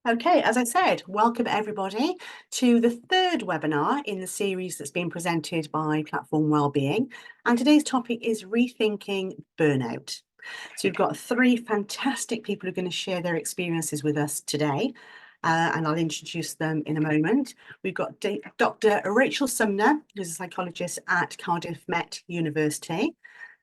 Okay, as I said, welcome everybody to the third webinar in the series that's been presented by Platform Wellbeing. And today's topic is rethinking burnout. So we've got three fantastic people who are going to share their experiences with us today. And I'll introduce them in a moment. We've got Dr. Rachel Sumner, who's a psychologist at Cardiff Met University.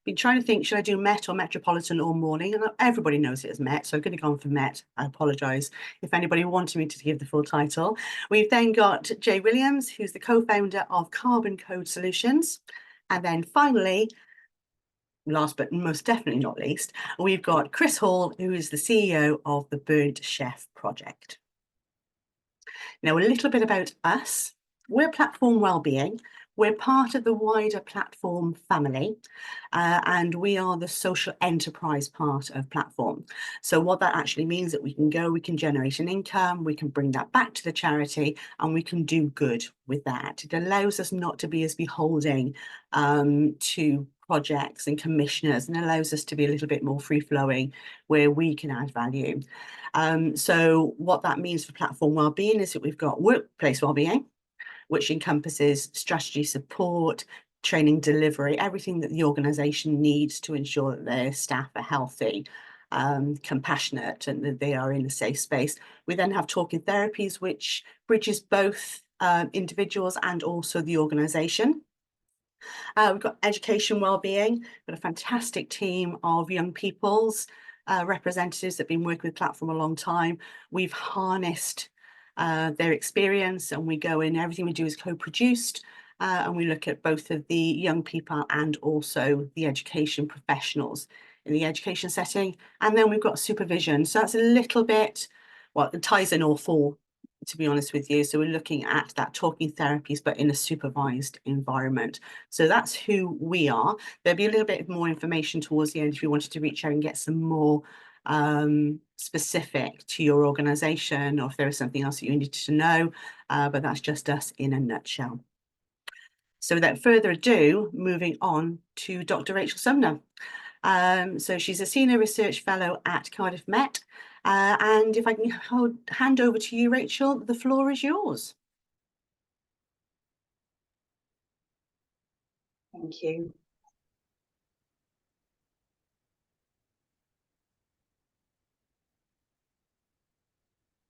Been trying to think, should I do Met or Metropolitan all morning? And everybody knows it as Met, so I'm going to go on for Met. I apologise if anybody wanted me to give the full title. We've then got Jay Williams, who's the co-founder of Carbon Code Solutions. And then finally, last but most definitely not least, we've got Chris Hall, who is the CEO of the Burnt Chef Project. Now, a little bit about us. We're Platform Wellbeing. We're part of the wider Platform family, and we are the social enterprise part of Platform. So what that actually means that we can generate an income, we can bring that back to the charity, and we can do good with that. It allows us not to be as beholding to projects and commissioners, and allows us to be a little bit more free-flowing where we can add value. So what that means for Platform Wellbeing is that we've got workplace wellbeing, which encompasses strategy support, training delivery, everything that the organisation needs to ensure that their staff are healthy, compassionate, and that they are in a safe space. We then have talking therapies, which bridges both individuals and also the organisation. We've got education wellbeing, got a fantastic team of young people's representatives that have been working with Platform a long time. We've harnessed their experience, and we go in, everything we do is co-produced, and we look at both of the young people and also the education professionals in the education setting. And then we've got supervision. So that's a little bit, well, it ties in all four, to be honest with you. So we're looking at that talking therapies, but in a supervised environment. So that's who we are. There'll be a little bit more information towards the end if you wanted to reach out and get some more specific to your organisation, or if there is something else that you needed to know, but that's just us in a nutshell. So without further ado, moving on to Dr. Rachel Sumner. So she's a Senior Research Fellow at Cardiff Met. And if I can hand over to you, Rachel, the floor is yours. Thank you.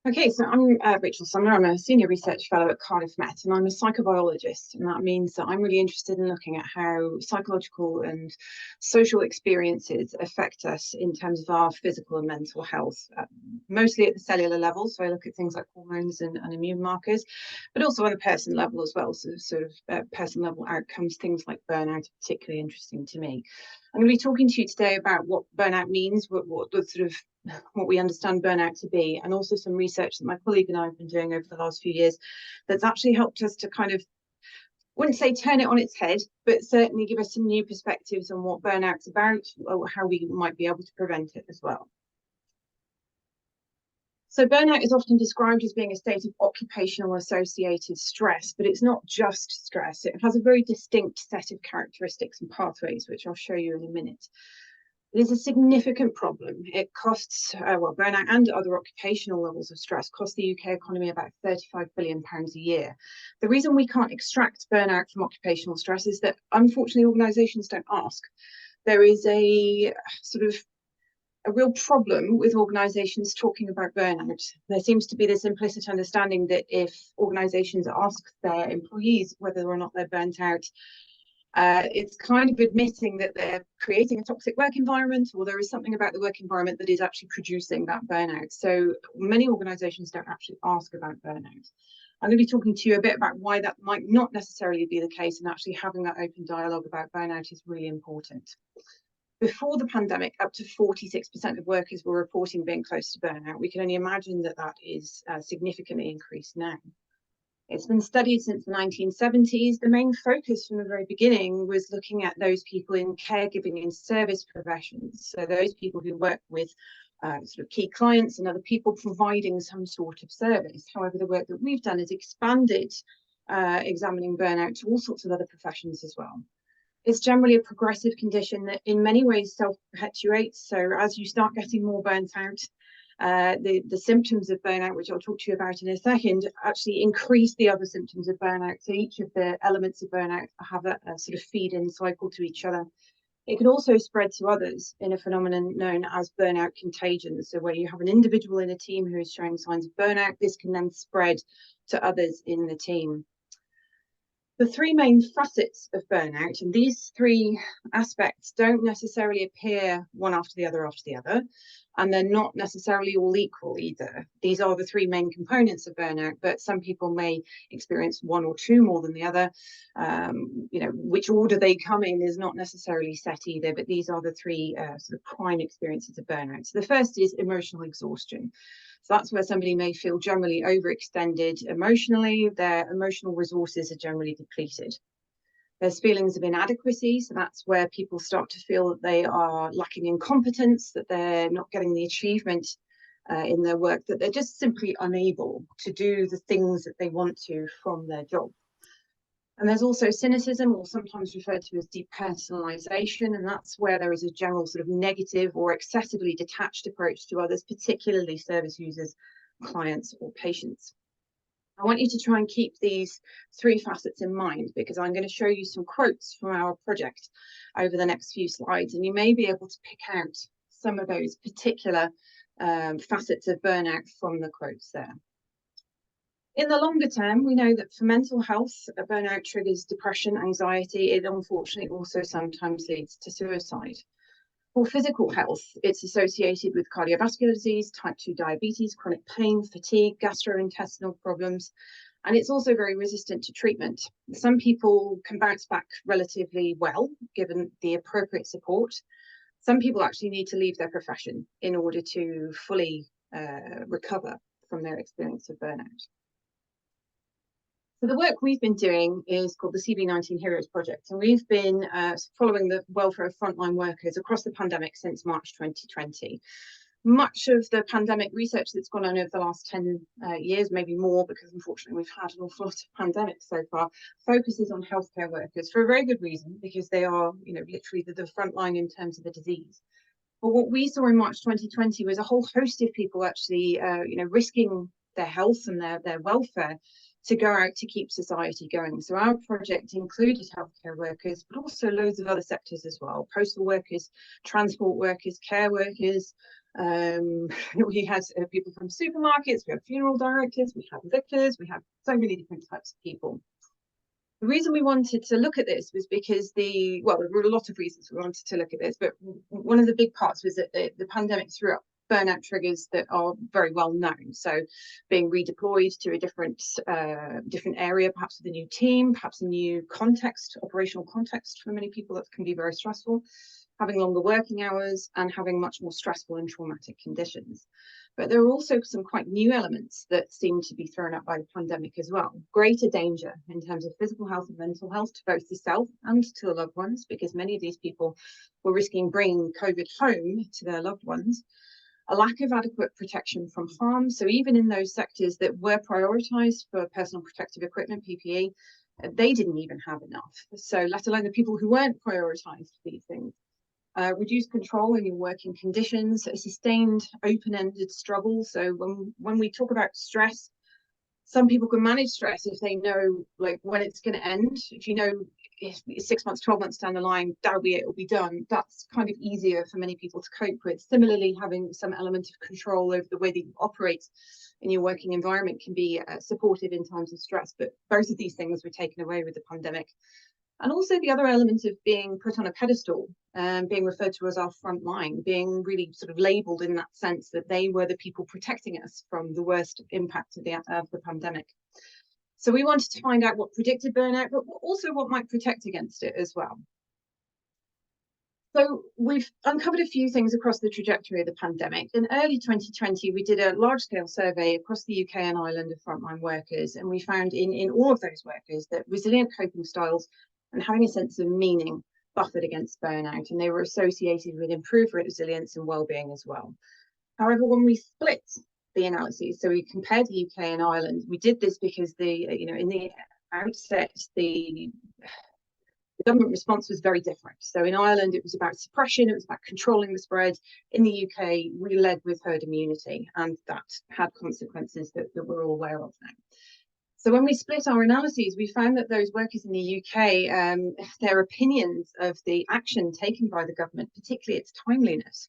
Okay, so I'm Rachel Sumner. I'm a Senior Research Fellow at Cardiff Met, and I'm a psychobiologist, and that means that I'm really interested in looking at how psychological and social experiences affect us in terms of our physical and mental health, mostly at the cellular level. So I look at things like hormones and immune markers, but also on a person level as well. So sort of person level outcomes, things like burnout are particularly interesting to me. I'm going to be talking to you today about what burnout means, what the sort of what we understand burnout to be, and also some research that my colleague and I have been doing over the last few years that's actually helped us to kind of, wouldn't say turn it on its head, but certainly give us some new perspectives on what burnout's about, or how we might be able to prevent it as well. So burnout is often described as being a state of occupational associated stress, but it's not just stress. It has a very distinct set of characteristics and pathways, which I'll show you in a minute. It is a significant problem. It costs, burnout and other occupational levels of stress cost the UK economy about £35 billion a year. The reason we can't extract burnout from occupational stress is that, unfortunately, organisations don't ask. There is a sort of a real problem with organisations talking about burnout. There seems to be this implicit understanding that if organisations ask their employees whether or not they're burnt out, it's kind of admitting that they're creating a toxic work environment, or there is something about the work environment that is actually producing that burnout. So many organisations don't actually ask about burnout. I'm going to be talking to you a bit about why that might not necessarily be the case, and actually having that open dialogue about burnout is really important. Before the pandemic, up to 46% of workers were reporting being close to burnout. We can only imagine that that is significantly increased now. It's been studied since the 1970s. The main focus from the very beginning was looking at those people in caregiving and service professions. So those people who work with sort of key clients and other people providing some sort of service. However, the work that we've done is expanded examining burnout to all sorts of other professions as well. It's generally a progressive condition that in many ways self-perpetuates. So as you start getting more burnt out, The symptoms of burnout, which I'll talk to you about in a second, actually increase the other symptoms of burnout. So each of the elements of burnout have a sort of feed-in cycle to each other. It can also spread to others in a phenomenon known as burnout contagion. So where you have an individual in a team who is showing signs of burnout, this can then spread to others in the team. The three main facets of burnout, and these three aspects don't necessarily appear one after the other, and they're not necessarily all equal either. These are the three main components of burnout, but some people may experience one or two more than the other. Which order they come in is not necessarily set either, but these are the three sort of prime experiences of burnout. So the first is emotional exhaustion. So that's where somebody may feel generally overextended emotionally. Their emotional resources are generally depleted. There's feelings of inadequacy. So that's where people start to feel that they are lacking in competence, that they're not getting the achievement in their work, that they're just simply unable to do the things that they want to from their job. And there's also cynicism, or sometimes referred to as depersonalization, and that's where there is a general sort of negative or excessively detached approach to others, particularly service users, clients, or patients. I want you to try and keep these three facets in mind, because I'm going to show you some quotes from our project over the next few slides, and you may be able to pick out some of those particular facets of burnout from the quotes there. In the longer term, we know that for mental health, burnout triggers depression, anxiety. It unfortunately also sometimes leads to suicide. For physical health, it's associated with cardiovascular disease, type 2 diabetes, chronic pain, fatigue, gastrointestinal problems, and it's also very resistant to treatment. Some people can bounce back relatively well, given the appropriate support. Some people actually need to leave their profession in order to fully recover from their experience of burnout. So the work we've been doing is called the CV19 Heroes Project, and we've been following the welfare of frontline workers across the pandemic since March 2020. Much of the pandemic research that's gone on over the last 10 years, maybe more, because unfortunately we've had an awful lot of pandemics so far, focuses on healthcare workers for a very good reason, because they are, literally the front line in terms of the disease. But what we saw in March 2020 was a whole host of people actually, risking their health and their welfare to go out to keep society going. So our project included healthcare workers, but also loads of other sectors as well: postal workers, transport workers, care workers. We had people from supermarkets, we had funeral directors, we had vicars, we had so many different types of people. The reason we wanted to look at this was because there were a lot of reasons we wanted to look at this, but one of the big parts was that the pandemic threw up burnout triggers that are very well known. So being redeployed to a different area, perhaps with a new team, perhaps a new context, operational context for many people, that can be very stressful, having longer working hours, and having much more stressful and traumatic conditions. But there are also some quite new elements that seem to be thrown up by the pandemic as well. Greater danger in terms of physical health and mental health to both the self and to the loved ones, because many of these people were risking bringing COVID home to their loved ones. A lack of adequate protection from harm. So even in those sectors that were prioritised for personal protective equipment, PPE, they didn't even have enough. So let alone the people who weren't prioritised for these things. Reduced control in your working conditions, a sustained open-ended struggle. So when we talk about stress, some people can manage stress if they know when it's going to end. If you know if 6 months, 12 months down the line, that'll be it, it'll be done. That's kind of easier for many people to cope with. Similarly, having some element of control over the way that you operate in your working environment can be supportive in times of stress. But both of these things were taken away with the pandemic. And also the other element of being put on a pedestal, being referred to as our front line, being really sort of labelled in that sense that they were the people protecting us from the worst impact of the pandemic. So we wanted to find out what predicted burnout, but also what might protect against it as well. So we've uncovered a few things across the trajectory of the pandemic. In early 2020, we did a large-scale survey across the UK and Ireland of frontline workers, and we found in all of those workers that resilient coping styles and having a sense of meaning buffered against burnout, and they were associated with improved resilience and well-being as well. However, when we split the analyses, so we compared the UK and Ireland, we did this because in the outset, the The government response was very different. So in Ireland, it was about suppression, it was about controlling the spread. In the UK, we led with herd immunity, and that had consequences that we're all aware of now. So when we split our analyses, we found that those workers in the UK, their opinions of the action taken by the government, particularly its timeliness,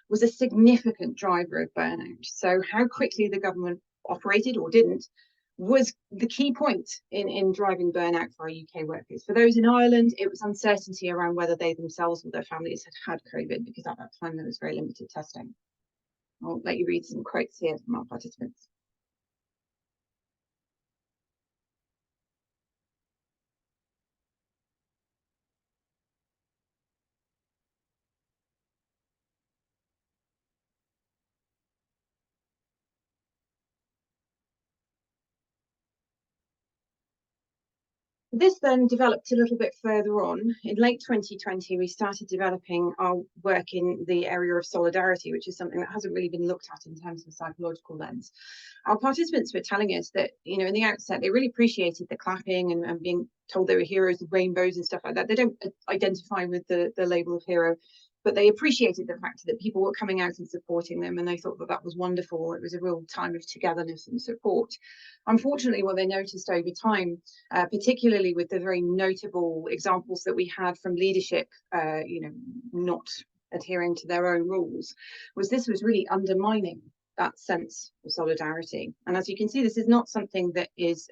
was a significant driver of burnout. So how quickly the government operated or didn't was the key point in driving burnout for our UK workers. For those in Ireland, it was uncertainty around whether they themselves or their families had COVID, because at that time there was very limited testing. I'll let you read some quotes here from our participants. This then developed a little bit further on. In late 2020, we started developing our work in the area of solidarity, which is something that hasn't really been looked at in terms of a psychological lens. Our participants were telling us that, you know, in the outset, they really appreciated the clapping and being told they were heroes with rainbows and stuff like that. They don't identify with the label of hero, but they appreciated the fact that people were coming out and supporting them, and they thought that that was wonderful. It was a real time of togetherness and support. Unfortunately, what they noticed over time, particularly with the very notable examples that we had from leadership, you know, not adhering to their own rules, was this was really undermining that sense of solidarity. And as you can see, this is not something that is,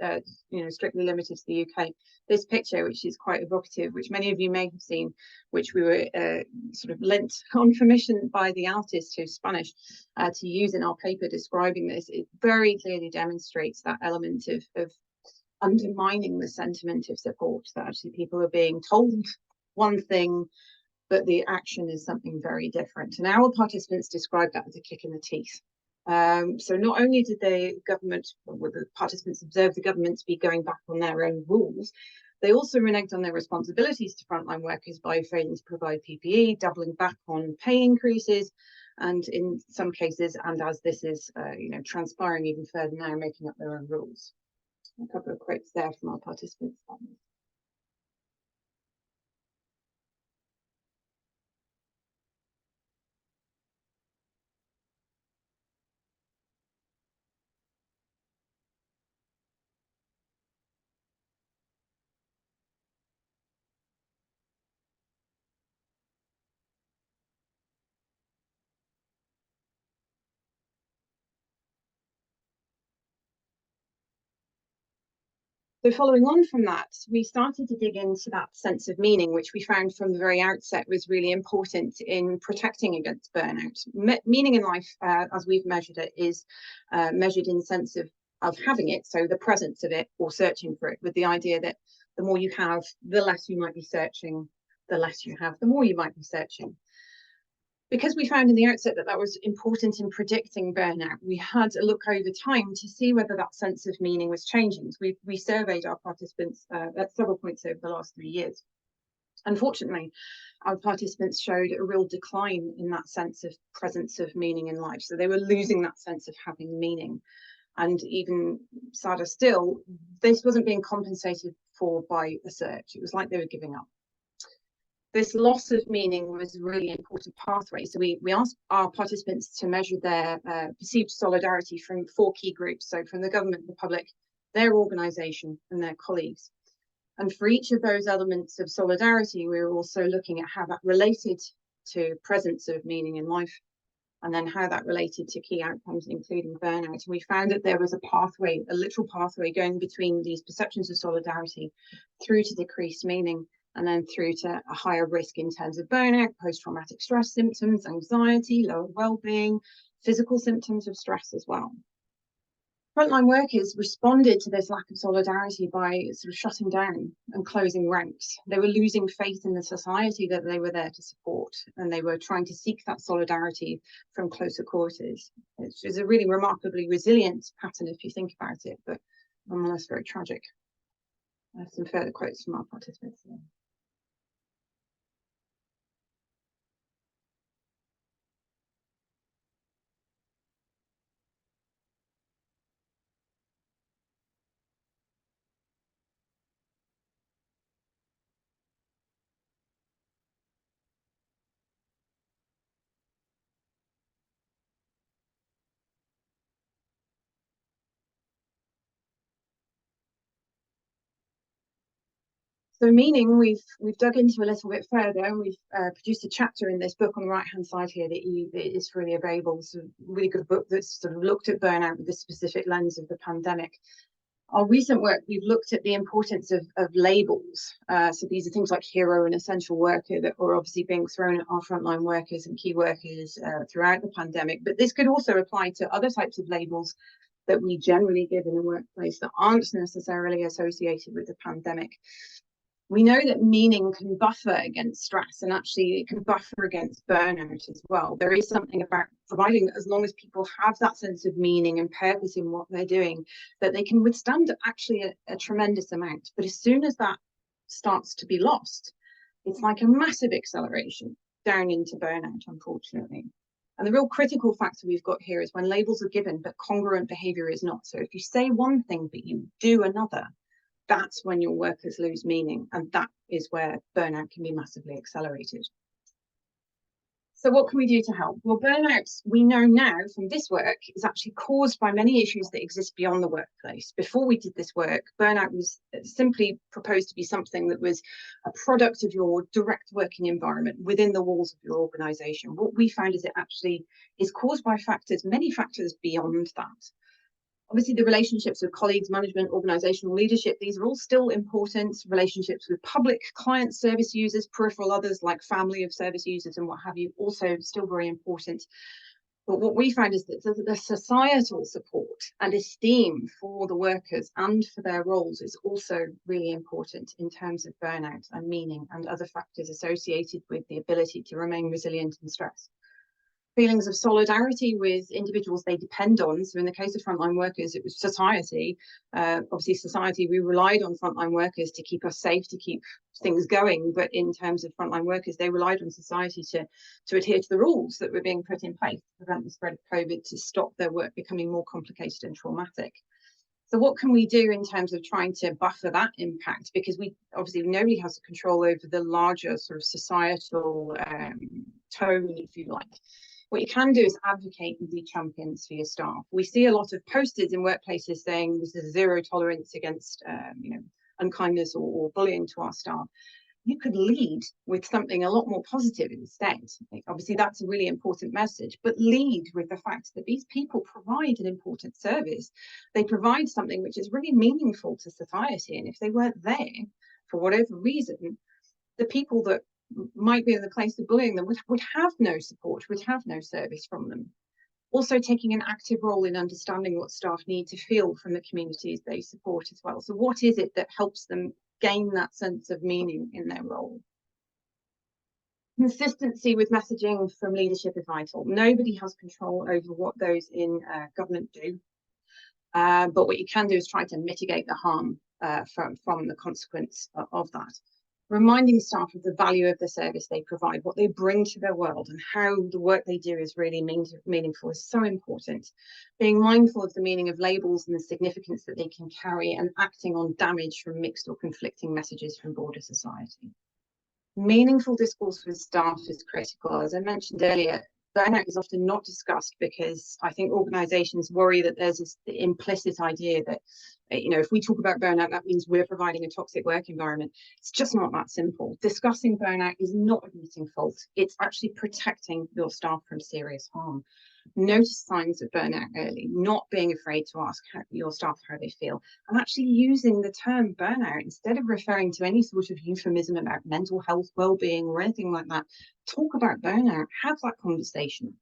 you know, strictly limited to the UK. This picture, which is quite evocative, which many of you may have seen, which we were sort of lent on permission by the artist, who's Spanish, to use in our paper describing this, it very clearly demonstrates that element of undermining the sentiment of support, that actually people are being told one thing, but the action is something very different. And our participants described that as a kick in the teeth. So not only did the government, or the participants, observe the government to be going back on their own rules, they also reneged on their responsibilities to frontline workers by failing to provide PPE, doubling back on pay increases, and in some cases, and as this is you know, transpiring even further now, making up their own rules. A couple of quotes there from our participants. So following on from that, we started to dig into that sense of meaning, which we found from the very outset was really important in protecting against burnout. Meaning in life, as we've measured it, is measured in the sense of having it, so the presence of it or searching for it, with the idea that the more you have, the less you might be searching, the less you have, the more you might be searching. Because we found in the outset that that was important in predicting burnout, we had a look over time to see whether that sense of meaning was changing. So we surveyed our participants at several points over the last 3 years. Unfortunately, our participants showed a real decline in that sense of presence of meaning in life. So they were losing that sense of having meaning. And even sadder still, this wasn't being compensated for by a search. It was like they were giving up. This loss of meaning was a really important pathway. So we asked our participants to measure their perceived solidarity from 4 key groups. So from the government, the public, their organisation and their colleagues. And for each of those elements of solidarity, we were also looking at how that related to presence of meaning in life, and then how that related to key outcomes, including burnout. And we found that there was a pathway, a literal pathway going between these perceptions of solidarity through to decreased meaning, and then through to a higher risk in terms of burnout, post-traumatic stress symptoms, anxiety, lower well-being, physical symptoms of stress as well. Frontline workers responded to this lack of solidarity by sort of shutting down and closing ranks. They were losing faith in the society that they were there to support, and they were trying to seek that solidarity from closer quarters. Which is a really remarkably resilient pattern if you think about it, but nonetheless very tragic. I have some further quotes from our participants here. So meaning we've dug into a little bit further, and we've produced a chapter in this book on the right hand side here that is freely available. It's a really good book that's sort of looked at burnout with the specific lens of the pandemic. Our recent work, we've looked at the importance of labels. So these are things like hero and essential worker that are obviously being thrown at our frontline workers and key workers throughout the pandemic. But this could also apply to other types of labels that we generally give in the workplace that aren't necessarily associated with the pandemic. We know that meaning can buffer against stress, and actually it can buffer against burnout as well. There is something about providing, as long as people have that sense of meaning and purpose in what they're doing, that they can withstand actually a tremendous amount. But as soon as that starts to be lost, it's like a massive acceleration down into burnout, unfortunately. And the real critical factor we've got here is when labels are given, but congruent behavior is not. So if you say one thing, but you do another, that's when your workers lose meaning, and that is where burnout can be massively accelerated. So what can we do to help? Well, burnout, we know now from this work, is actually caused by many issues that exist beyond the workplace. Before we did this work, burnout was simply proposed to be something that was a product of your direct working environment within the walls of your organisation. What we found is it actually is caused by factors, many factors beyond that. Obviously, the relationships with colleagues, management, organisational leadership, these are all still important. Relationships with public, client, service users, peripheral others like family of service users and what have you, also still very important. But what we found is that the societal support and esteem for the workers and for their roles is also really important in terms of burnout and meaning and other factors associated with the ability to remain resilient in stress. Feelings of solidarity with individuals they depend on. So in the case of frontline workers, it was society. Obviously, society, we relied on frontline workers to keep us safe, to keep things going. But in terms of frontline workers, they relied on society to adhere to the rules that were being put in place to prevent the spread of COVID, to stop their work becoming more complicated and traumatic. So what can we do in terms of trying to buffer that impact? Because we obviously, nobody has control over the larger sort of societal tone, if you like. What you can do is advocate and be champions for your staff. We see a lot of posters in workplaces saying this is zero tolerance against unkindness or bullying to our staff. You could lead with something a lot more positive instead. Obviously, that's a really important message, but lead with the fact that these people provide an important service. They provide something which is really meaningful to society. And if they weren't there, for whatever reason, the people that might be in the place of bullying them would have no support, would have no service from them. Also taking an active role in understanding what staff need to feel from the communities they support as well. So what is it that helps them gain that sense of meaning in their role? Consistency with messaging from leadership is vital. Nobody has control over what those in government do. But what you can do is try to mitigate the harm from the consequence of that. Reminding staff of the value of the service they provide, what they bring to their world, and how the work they do is really meaningful is so important. Being mindful of the meaning of labels and the significance that they can carry, and acting on damage from mixed or conflicting messages from broader society. Meaningful discourse with staff is critical. As I mentioned earlier, burnout is often not discussed because I think organisations worry that there's this implicit idea that, if we talk about burnout, that means we're providing a toxic work environment. It's just not that simple. Discussing burnout is not admitting fault. It's actually protecting your staff from serious harm. Notice signs of burnout early, not being afraid to ask your staff how they feel, and actually using the term burnout instead of referring to any sort of euphemism about mental health, well-being, or anything like that. Talk about burnout, have that conversation.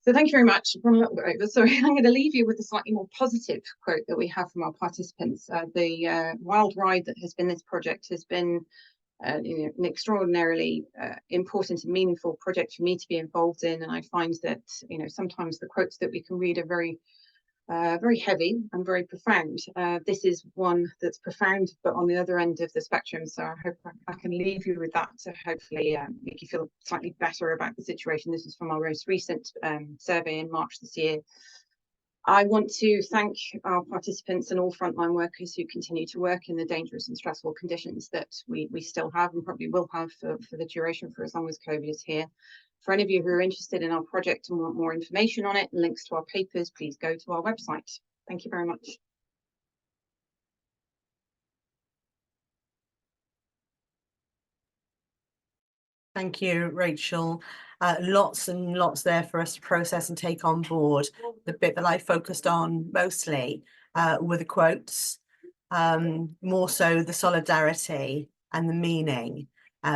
So thank you very much. I've run a little bit over. Sorry, I'm going to leave you with a slightly more positive quote that we have from our participants. The wild ride that has been this project has been an extraordinarily important and meaningful project for me to be involved in. And I find that, sometimes the quotes that we can read are very heavy and very profound. This is one that's profound, but on the other end of the spectrum. So I hope I can leave you with that to hopefully make you feel slightly better about the situation. This is from our most recent survey in March this year. I want to thank our participants and all frontline workers who continue to work in the dangerous and stressful conditions that we still have and probably will have for the duration, for as long as COVID is here. For any of you who are interested in our project and want more information on it and links to our papers, please go to our website. Thank you very much. Thank you, Rachel. Lots and lots there for us to process and take on board. The bit that I focused on mostly were the quotes, more so the solidarity and the meaning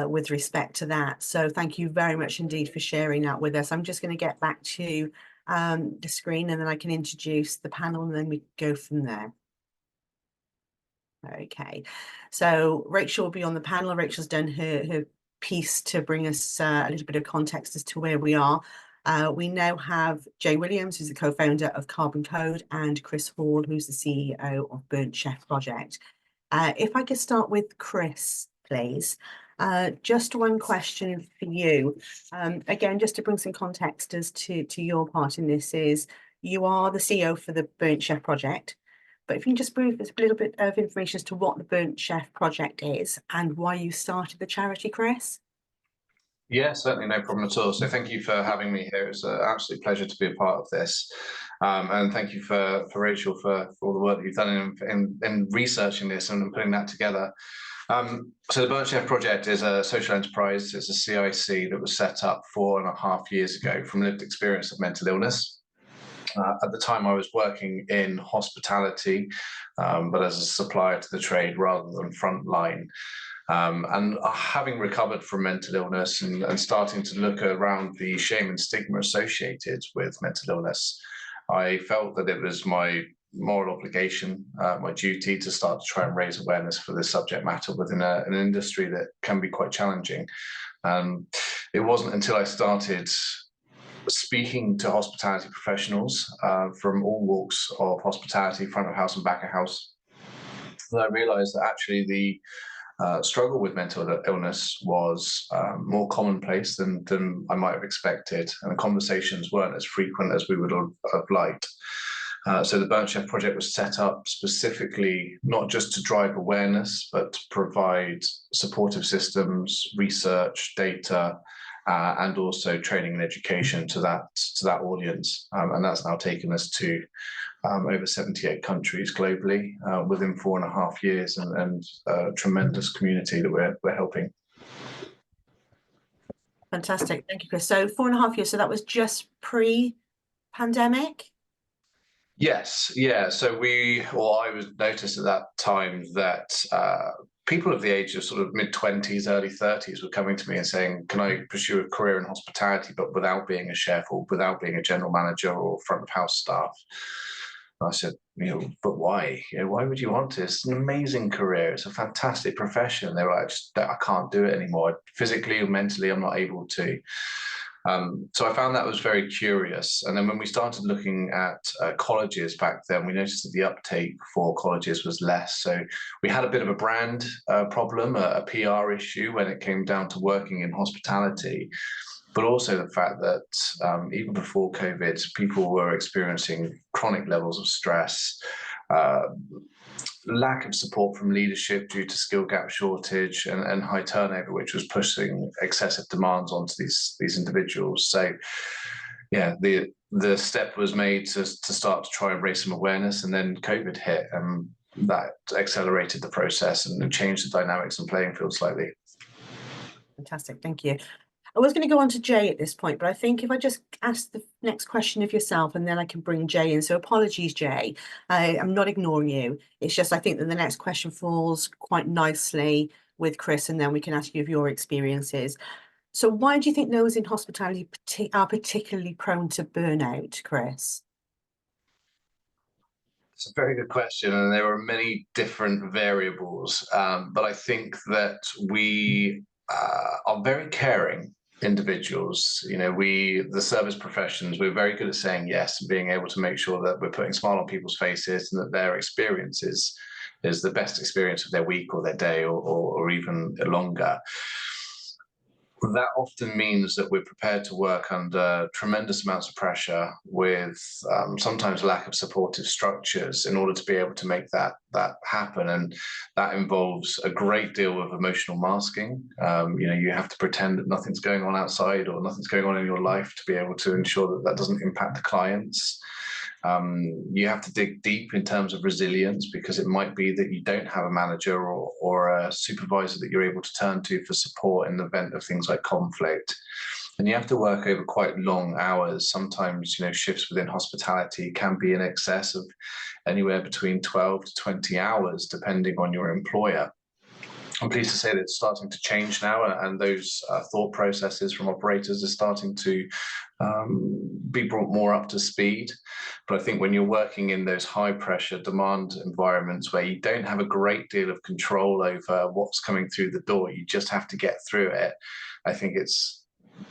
with respect to that. So thank you very much indeed for sharing that with us. I'm just going to get back to the screen and then I can introduce the panel and then we go from there. Okay, so Rachel will be on the panel. Rachel's done her piece to bring us a little bit of context as to where we are. We now have Jay Williams, who's the co-founder of Carbon Code, and Chris Hall, who's the CEO of Burnt Chef Project. If I could start with Chris, please. Just one question for you. Again, just to bring some context as to your part in this is, you are the CEO for the Burnt Chef Project. But if you can just brief us a little bit of information as to what the Burnt Chef Project is and why you started the charity, Chris. Yeah, certainly, no problem at all. So thank you for having me here. It's an absolute pleasure to be a part of this. And thank you for Rachel for all the work that you've done in researching this and putting that together. So the Burnt Chef Project is a social enterprise. It's a CIC that was set up 4.5 years ago from lived experience of mental illness. At the time, I was working in hospitality, but as a supplier to the trade rather than frontline. And having recovered from mental illness and starting to look around the shame and stigma associated with mental illness, I felt that it was my moral obligation, my duty to start to try and raise awareness for this subject matter within an industry that can be quite challenging. It wasn't until I started speaking to hospitality professionals from all walks of hospitality, front of house and back of house, that I realized that actually the struggle with mental illness was more commonplace than I might have expected, and the conversations weren't as frequent as we would have liked. So the Burnt Chef Project was set up specifically not just to drive awareness, but to provide supportive systems, research, data, and also training and education to that audience. And that's now taken us to over 78 countries globally within 4.5 years, and a tremendous community that we're helping. Fantastic. Thank you, Chris. So 4.5 years. So that was just pre-pandemic? Yes, yeah. So I was noticed at that time that people of the age of sort of mid-20s, early 30s were coming to me and saying, can I pursue a career in hospitality, but without being a chef or without being a general manager or front of house staff? And I said, but why? Why would you want it? It's an amazing career. It's a fantastic profession. They were like, I can't do it anymore. Physically or mentally, I'm not able to. So I found that was very curious. And then when we started looking at colleges back then, we noticed that the uptake for colleges was less. So we had a bit of a brand problem, a PR issue when it came down to working in hospitality, but also the fact that even before COVID, people were experiencing chronic levels of stress, lack of support from leadership due to skill gap shortage and high turnover, which was pushing excessive demands onto these individuals. So yeah, the step was made to start to try and raise some awareness, and then COVID hit, and that accelerated the process and changed the dynamics and playing field slightly. Fantastic, thank you. I was going to go on to Jay at this point, but I think if I just ask the next question of yourself and then I can bring Jay in. So apologies, Jay. I'm not ignoring you. It's just I think that the next question falls quite nicely with Chris, and then we can ask you of your experiences. So why do you think those in hospitality are particularly prone to burnout, Chris? It's a very good question, and there are many different variables. But I think that we are very caring individuals. The service professions, we're very good at saying yes and being able to make sure that we're putting a smile on people's faces and that their experience is the best experience of their week or their day or even longer. That often means that we're prepared to work under tremendous amounts of pressure with sometimes lack of supportive structures in order to be able to make that happen. And that involves a great deal of emotional masking. You have to pretend that nothing's going on outside or nothing's going on in your life to be able to ensure that doesn't impact the clients. You have to dig deep in terms of resilience, because it might be that you don't have a manager or a supervisor that you're able to turn to for support in the event of things like conflict. And you have to work over quite long hours. Sometimes, shifts within hospitality can be in excess of anywhere between 12 to 20 hours, depending on your employer. I'm pleased to say that it's starting to change now, and those thought processes from operators are starting to be brought more up to speed. But I think when you're working in those high pressure demand environments where you don't have a great deal of control over what's coming through the door, you just have to get through it. I think it's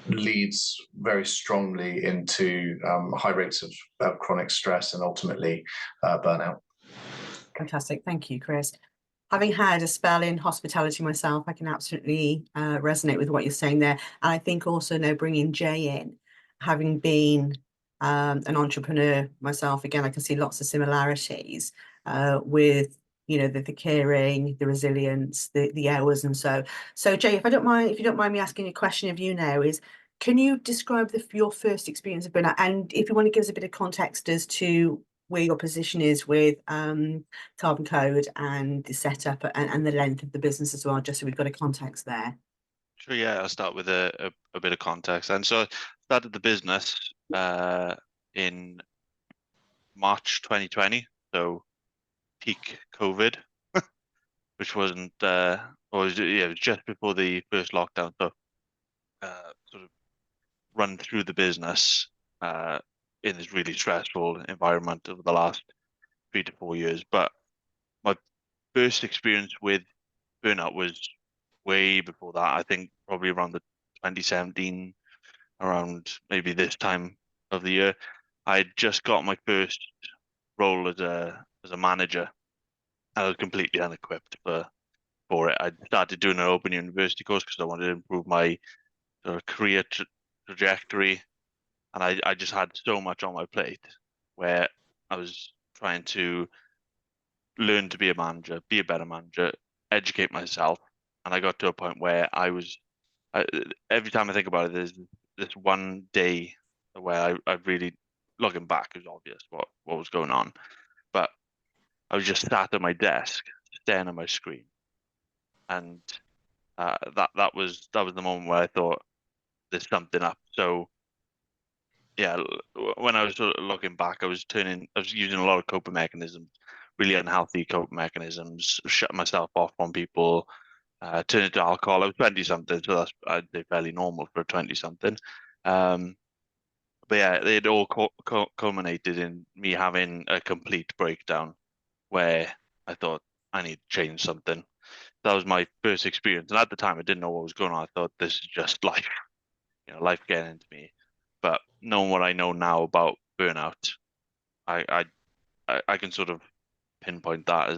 leads very strongly into high rates of chronic stress and ultimately burnout. Fantastic. Thank you, Chris. Having had a spell in hospitality myself, I can absolutely resonate with what you're saying there. And I think also now bringing Jay in, having been an entrepreneur myself, again, I can see lots of similarities with the caring, the resilience, the hours, and so. So Jay, if you don't mind me asking a question of you now, is can you describe your first experience of burnout, and if you want to give us a bit of context as to where your position is with Carbon Code and the setup and the length of the business as well, just so we've got a context there. Sure, yeah, I'll start with a bit of context. And so I started the business in March 2020, so peak COVID, which wasn't, or it was just before the first lockdown. So sort of run through the business in this really stressful environment over the last 3 to 4 years. But my first experience with burnout was way before that. I think probably around the 2017, around maybe this time of the year. I had just got my first role as a manager. I was completely unequipped for it. I started doing an open university course because I wanted to improve my sort of career trajectory, and I just had so much on my plate where I was trying to learn to be a manager, be a better manager, educate myself, and I got to a point where every time I think about it, there's this one day where I really, looking back, it was obvious what was going on, but I was just sat at my desk staring at my screen, and that was the moment where I thought there's something up. So yeah, when I was sort of looking back, I was using a lot of coping mechanisms, really unhealthy coping mechanisms, shut myself off from people, turning to alcohol. I was 20 something, so that's, I'd say, fairly normal for a 20 something. But yeah, it all culminated in me having a complete breakdown where I thought I need to change something. That was my first experience, and at the time I didn't know what was going on. I thought this is just life, life getting into me. But knowing what I know now about burnout, I can sort of pinpoint that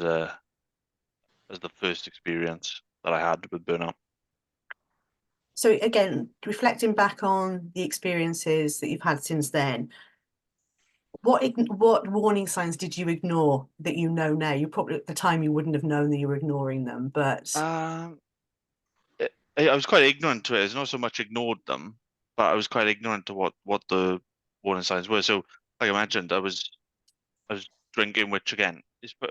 as the first experience that I had with burnout. So again, reflecting back on the experiences that you've had since then, what warning signs did you ignore that you know now? You probably at the time you wouldn't have known that you were ignoring them, but I was quite ignorant to it. It's not so much ignored them, but I was quite ignorant to what the warning signs were. So, like I mentioned, I was drinking, which again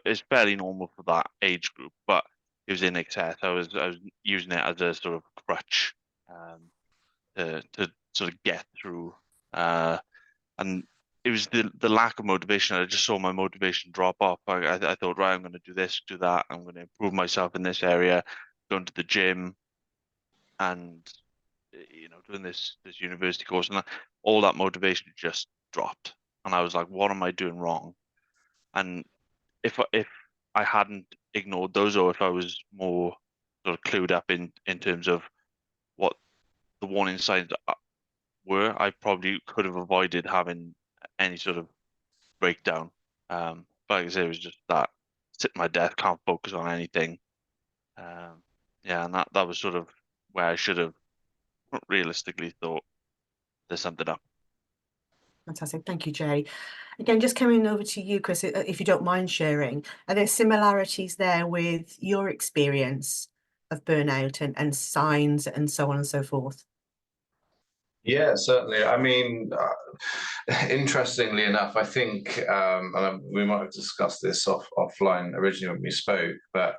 is fairly normal for that age group, but it was in excess. I was using it as a sort of crutch to sort of get through, and it was the lack of motivation. I just saw my motivation drop off. I thought, right, I'm going to do this, do that. I'm going to improve myself in this area, going to the gym, and doing this university course, and all that motivation just dropped. And I was like, what am I doing wrong? And if I hadn't ignored those, or if I was more sort of clued up in terms of what the warning signs were, I probably could have avoided having any sort of breakdown. But like I say, it was just that sit at my desk, can't focus on anything. Yeah, and that was sort of where I should have realistically thought there's something up. fantastic. Thank you, Jay. Again, just coming over to you, Chris, if you don't mind sharing, are there similarities there with your experience of burnout and signs and so on and so forth? Yeah, certainly. I mean, interestingly enough, I think, we might have discussed this offline originally when we spoke, but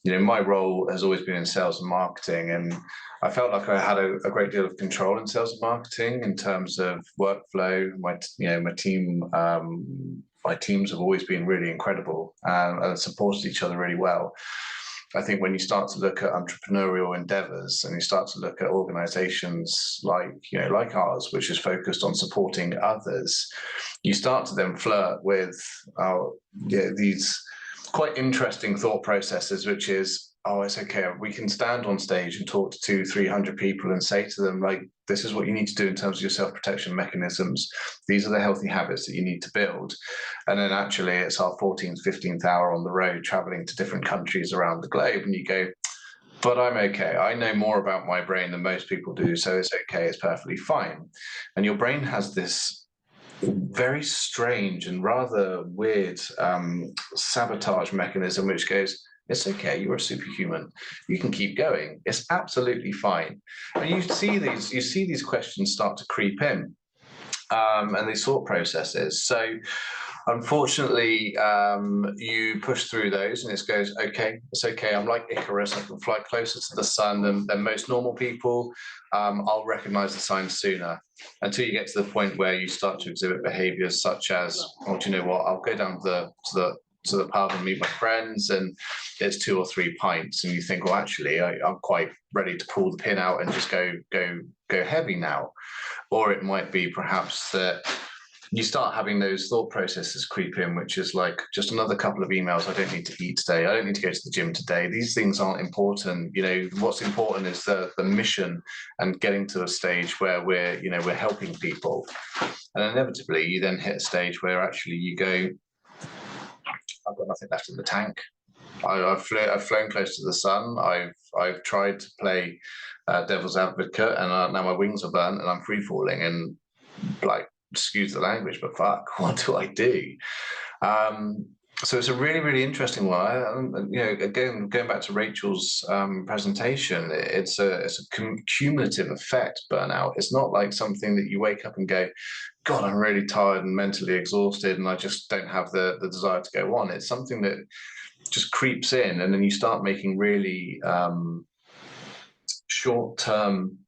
my role has always been in sales and marketing, and I felt like I had a great deal of control in sales and marketing in terms of workflow. My teams have always been really incredible, and supported each other really well. I think when you start to look at entrepreneurial endeavors and you start to look at organizations like ours, which is focused on supporting others, you start to then flirt with these quite interesting thought processes, which is, oh, it's okay, we can stand on stage and talk to 200-300 people and say to them, like, this is what you need to do in terms of your self-protection mechanisms. These are the healthy habits that you need to build. And then actually it's our 14th, 15th hour on the road, traveling to different countries around the globe. And you go, but I'm okay. I know more about my brain than most people do. So it's okay. It's perfectly fine. And your brain has this very strange and rather weird sabotage mechanism, which goes, it's okay, you're a superhuman. You can keep going. It's absolutely fine. And you see these questions start to creep in, and these thought processes. So unfortunately, you push through those and it goes, okay, it's okay. I'm like Icarus. I can fly closer to the sun than most normal people. I'll recognize the signs sooner, until you get to the point where you start to exhibit behaviors such as, oh, do you know what? I'll go down to the pub and meet my friends, and it's 2 or 3 pints, and you think, well, actually, I'm quite ready to pull the pin out and just go heavy now. Or it might be perhaps that you start having those thought processes creep in, which is like, just another couple of emails. I don't need to eat today. I don't need to go to the gym today. These things aren't important. What's important is the mission and getting to a stage where we're helping people. And inevitably, you then hit a stage where actually you go, I've got nothing left in the tank. I've flown close to the sun. I've tried to play devil's advocate, and now my wings are burnt and I'm free falling. And like, excuse the language, but fuck, what do I do? So it's a really, really interesting one. Again, going back to Rachel's presentation, it's a cumulative effect, burnout. It's not like something that you wake up and go, God, I'm really tired and mentally exhausted, and I just don't have the desire to go on. It's something that just creeps in, and then you start making really short-term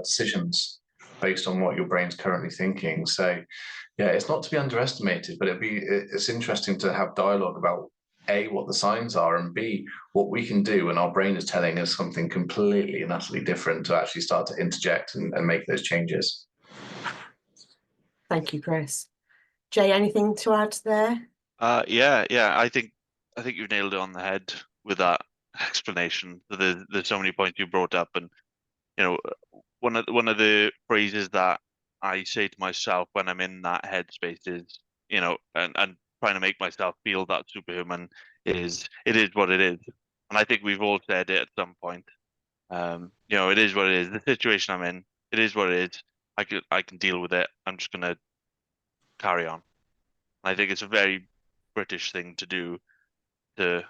decisions based on what your brain's currently thinking. So yeah, it's not to be underestimated, but it's interesting to have dialogue about A, what the signs are, and B, what we can do when our brain is telling us something completely and utterly different, to actually start to interject and make those changes. Thank you, Chris. Jay, anything to add there? Yeah. I think you've nailed it on the head with that explanation. There's so many points you brought up, and one of the phrases that I say to myself when I'm in that headspace is, and trying to make myself feel that superhuman is, it is what it is. And I think we've all said it at some point. It is what it is. The situation I'm in, it is what it is. I can deal with it. I'm just gonna carry on. I think it's a very British thing to do, to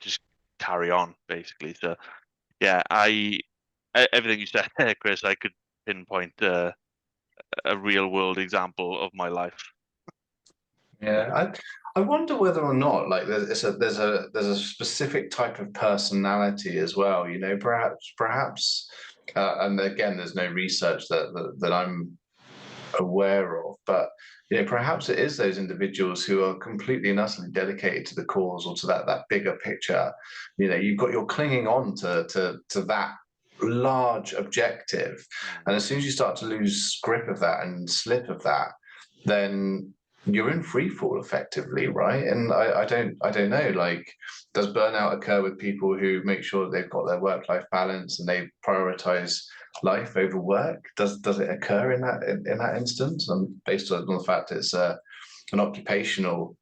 just carry on, basically. So yeah, everything you said there, Chris, I could pinpoint a real world example of my life. Yeah, I wonder whether or not, like, there's a specific type of personality as well. Perhaps, and again, there's no research that I'm aware of, but perhaps it is those individuals who are completely and utterly dedicated to the cause, or to that bigger picture. You're clinging on to that large objective, and as soon as you start to lose grip of that and slip of that, then you're in free fall effectively, right? And I don't know, like, does burnout occur with people who make sure that they've got their work-life balance and they prioritize life over work? Does it occur in that instance? And based on the fact it's an occupational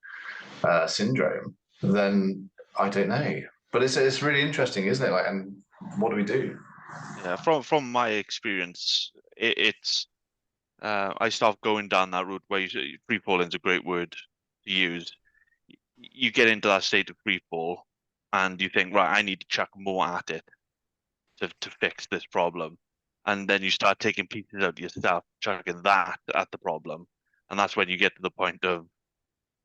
syndrome, then I don't know. But it's really interesting, isn't it? Like, and what do we do? Yeah, from my experience, it's I start going down that route where free falling is a great word to use. You get into that state of free fall, and you think, right, I need to chuck more at it to fix this problem. and then you start taking pieces out yourself, chucking that at the problem, and that's when you get to the point of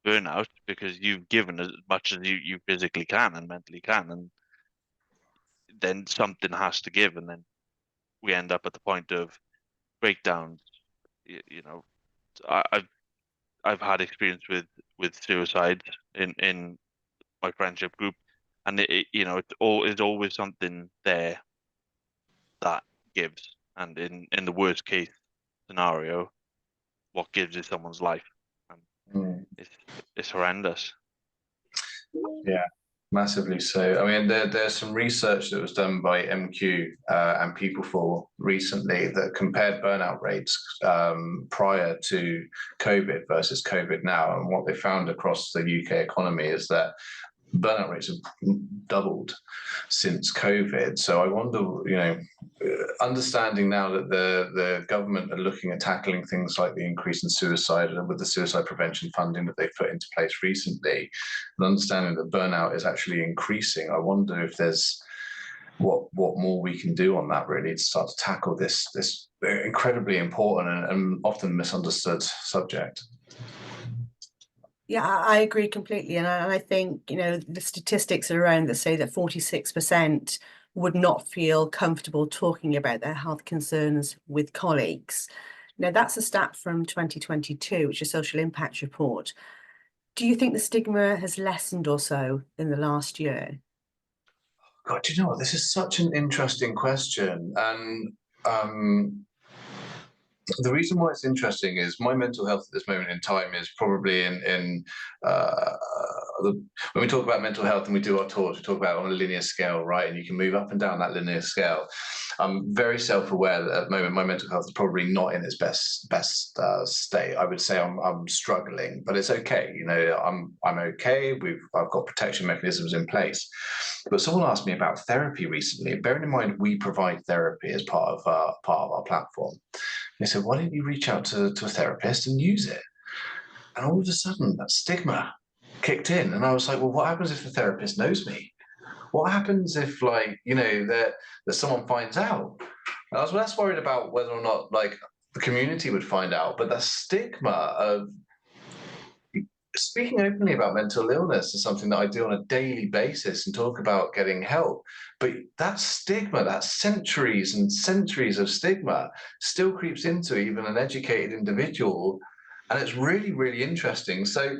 burnout, because you've given as much as you physically can and mentally can, and then something has to give, and then we end up at the point of breakdowns. You know, I've had experience with suicide in my friendship group, and it's always something there that gives, and in the worst case scenario, what gives is someone's life, and it's horrendous. Yeah, massively so. I mean, there's some research that was done by MQ and People for recently that compared burnout rates prior to COVID versus COVID now. And what they found across the UK economy is that burnout rates have doubled since COVID. So I wonder, understanding now that the government are looking at tackling things like the increase in suicide and with the suicide prevention funding that they've put into place recently, and understanding that burnout is actually increasing, I wonder if there's what more we can do on that, really, to start to tackle this incredibly important and often misunderstood subject. Yeah, I agree completely. And I think, the statistics are around that say that 46% would not feel comfortable talking about their health concerns with colleagues. Now, that's a stat from 2022, which is a social impact report. Do you think the stigma has lessened or so in the last year? God, do you know what? This is such an interesting question. And the reason why it's interesting is my mental health at this moment in time is probably when we talk about mental health and we do our talks, we talk about it on a linear scale, right? And you can move up and down that linear scale. I'm very self-aware that at the moment my mental health is probably not in its best state. I would say I'm struggling, but it's okay. I'm okay. I've got protection mechanisms in place. But someone asked me about therapy recently. Bearing in mind we provide therapy as part of our platform. They said, why don't you reach out to a therapist and use it? And all of a sudden, that stigma kicked in. And I was like, well, what happens if the therapist knows me? What happens if, that someone finds out? And I was less worried about whether or not, the community would find out. But that stigma of speaking openly about mental illness is something that I do on a daily basis and talk about getting help. But that stigma, that centuries and centuries of stigma, still creeps into even an educated individual. And it's really, really interesting. So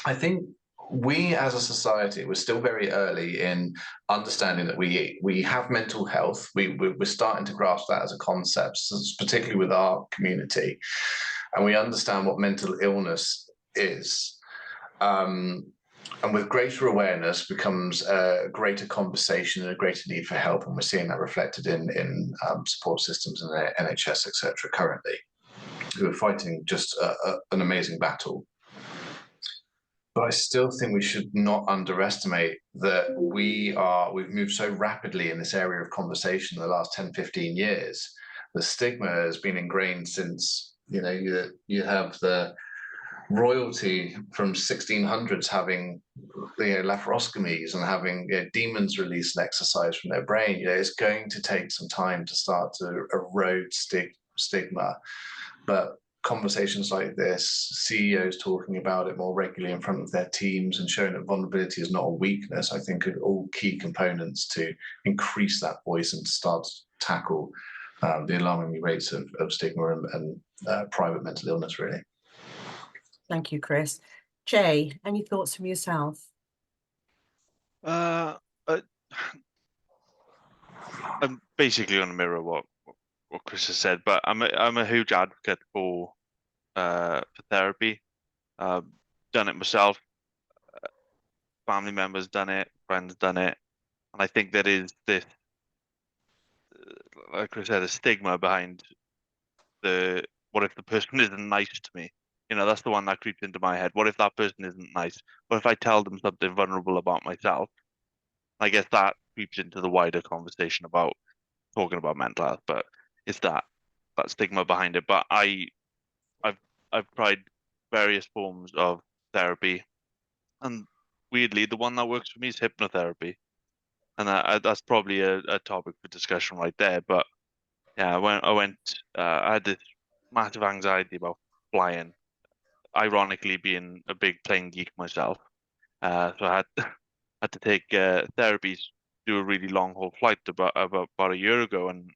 I think we as a society, we're still very early in understanding that we have mental health. We're starting to grasp that as a concept, particularly with our community. And we understand what mental illness is. And with greater awareness becomes a greater conversation and a greater need for help. And we're seeing that reflected in support systems and the NHS, etc. currently, who are fighting just an amazing battle. But I still think we should not underestimate that we've moved so rapidly in this area of conversation in the last 10, 15 years. The stigma has been ingrained since, you have the royalty from 1600s having laparoscomies and having demons release and exercise from their brain. It's going to take some time to start to erode stigma. But conversations like this, CEOs talking about it more regularly in front of their teams and showing that vulnerability is not a weakness, I think are all key components to increase that voice and to start to tackle the alarming rates of stigma and private mental illness, really. Thank you, Chris. Jay, any thoughts from yourself? I'm basically going to mirror what Chris has said, but I'm a huge advocate for therapy. Done it myself. Family members done it. Friends done it, and I think there is this, like Chris said, a stigma behind what if the person isn't nice to me? That's the one that creeps into my head. What if that person isn't nice? What if I tell them something vulnerable about myself? I guess that creeps into the wider conversation about talking about mental health, but it's that stigma behind it. But I've tried various forms of therapy, and weirdly, the one that works for me is hypnotherapy, and that's probably a topic for discussion right there. But yeah, I had this massive anxiety about flying, ironically being a big plane geek myself. So I had to take therapies, do a really long haul flight about a year ago, and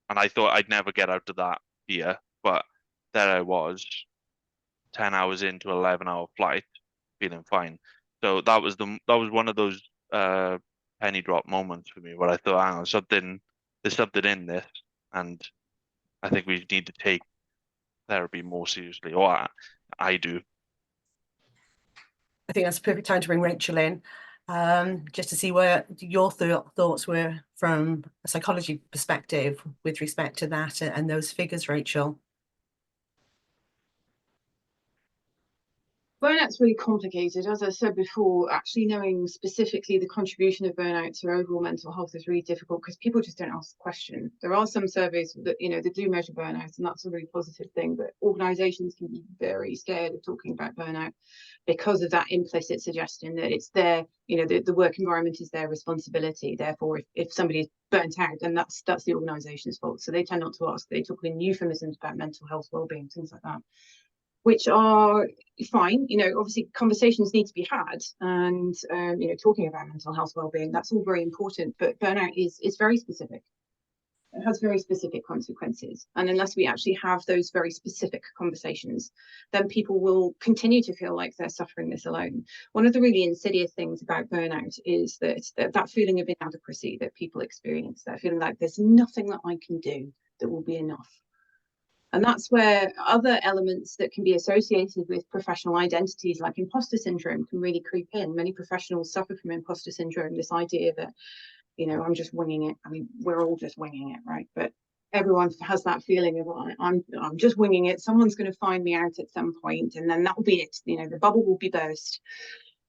I thought I'd never get out of that fear, but there I was, 10 hours into an 11-hour flight, feeling fine. So that was one of those penny drop moments for me where I thought, hang on, there's something in this, and I think we need to take therapy more seriously, or I do. I think that's a perfect time to bring Rachel in, just to see where your thoughts were from a psychology perspective with respect to that and those figures, Rachel. Burnout's really complicated. As I said before, actually knowing specifically the contribution of burnout to overall mental health is really difficult because people just don't ask the question. There are some surveys that, that do measure burnout, and that's a really positive thing, but organizations can be very scared of talking about burnout because of that implicit suggestion that it's their, the work environment is their responsibility. Therefore, if somebody is burnt out, then that's the organization's fault. So they tend not to ask. They talk in euphemisms about mental health, well-being, things like that, which are fine. Obviously conversations need to be had, and talking about mental health well-being, that's all very important, but burnout is very specific. It has very specific consequences, and unless we actually have those very specific conversations, then people will continue to feel like they're suffering this alone. One of the really insidious things about burnout is that feeling of inadequacy that people experience, that feeling like there's nothing that I can do that will be enough. And that's where other elements that can be associated with professional identities, like imposter syndrome, can really creep in. Many professionals suffer from imposter syndrome, this idea that, I'm just winging it. I mean, we're all just winging it, right? But everyone has that feeling of, I'm just winging it. Someone's going to find me out at some point, and then that will be it. The bubble will be burst.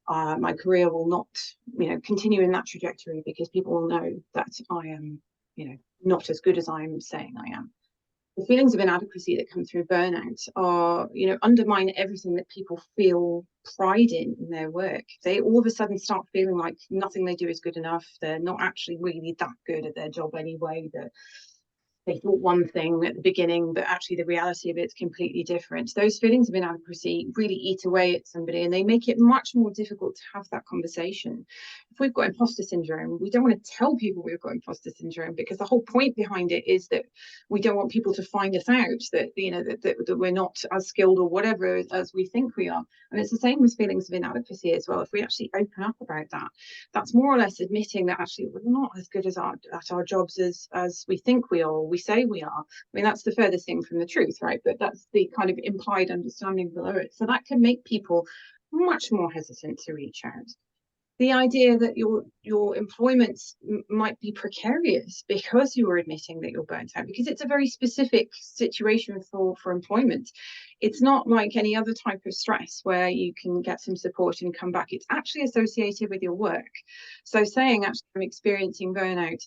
My career will not, continue in that trajectory because people will know that I am, not as good as I'm saying I am. The feelings of inadequacy that come through burnout are, undermine everything that people feel pride in their work. They all of a sudden start feeling like nothing they do is good enough. They're not actually really that good at their job anyway. That they thought one thing at the beginning, but actually the reality of it's completely different. Those feelings of inadequacy really eat away at somebody, and they make it much more difficult to have that conversation. If we've got imposter syndrome, we don't want to tell people we've got imposter syndrome, because the whole point behind it is that we don't want people to find us out, that that we're not as skilled or whatever as we think we are. And it's the same with feelings of inadequacy as well. If we actually open up about that, that's more or less admitting that actually we're not as good at our jobs as we think we are, we say we are. I mean, that's the furthest thing from the truth, right? But that's the kind of implied understanding below it. So that can make people much more hesitant to reach out. The idea that your employment might be precarious because you are admitting that you're burnt out, because it's a very specific situation for employment. It's not like any other type of stress where you can get some support and come back. It's actually associated with your work. So saying, actually, I'm experiencing burnout,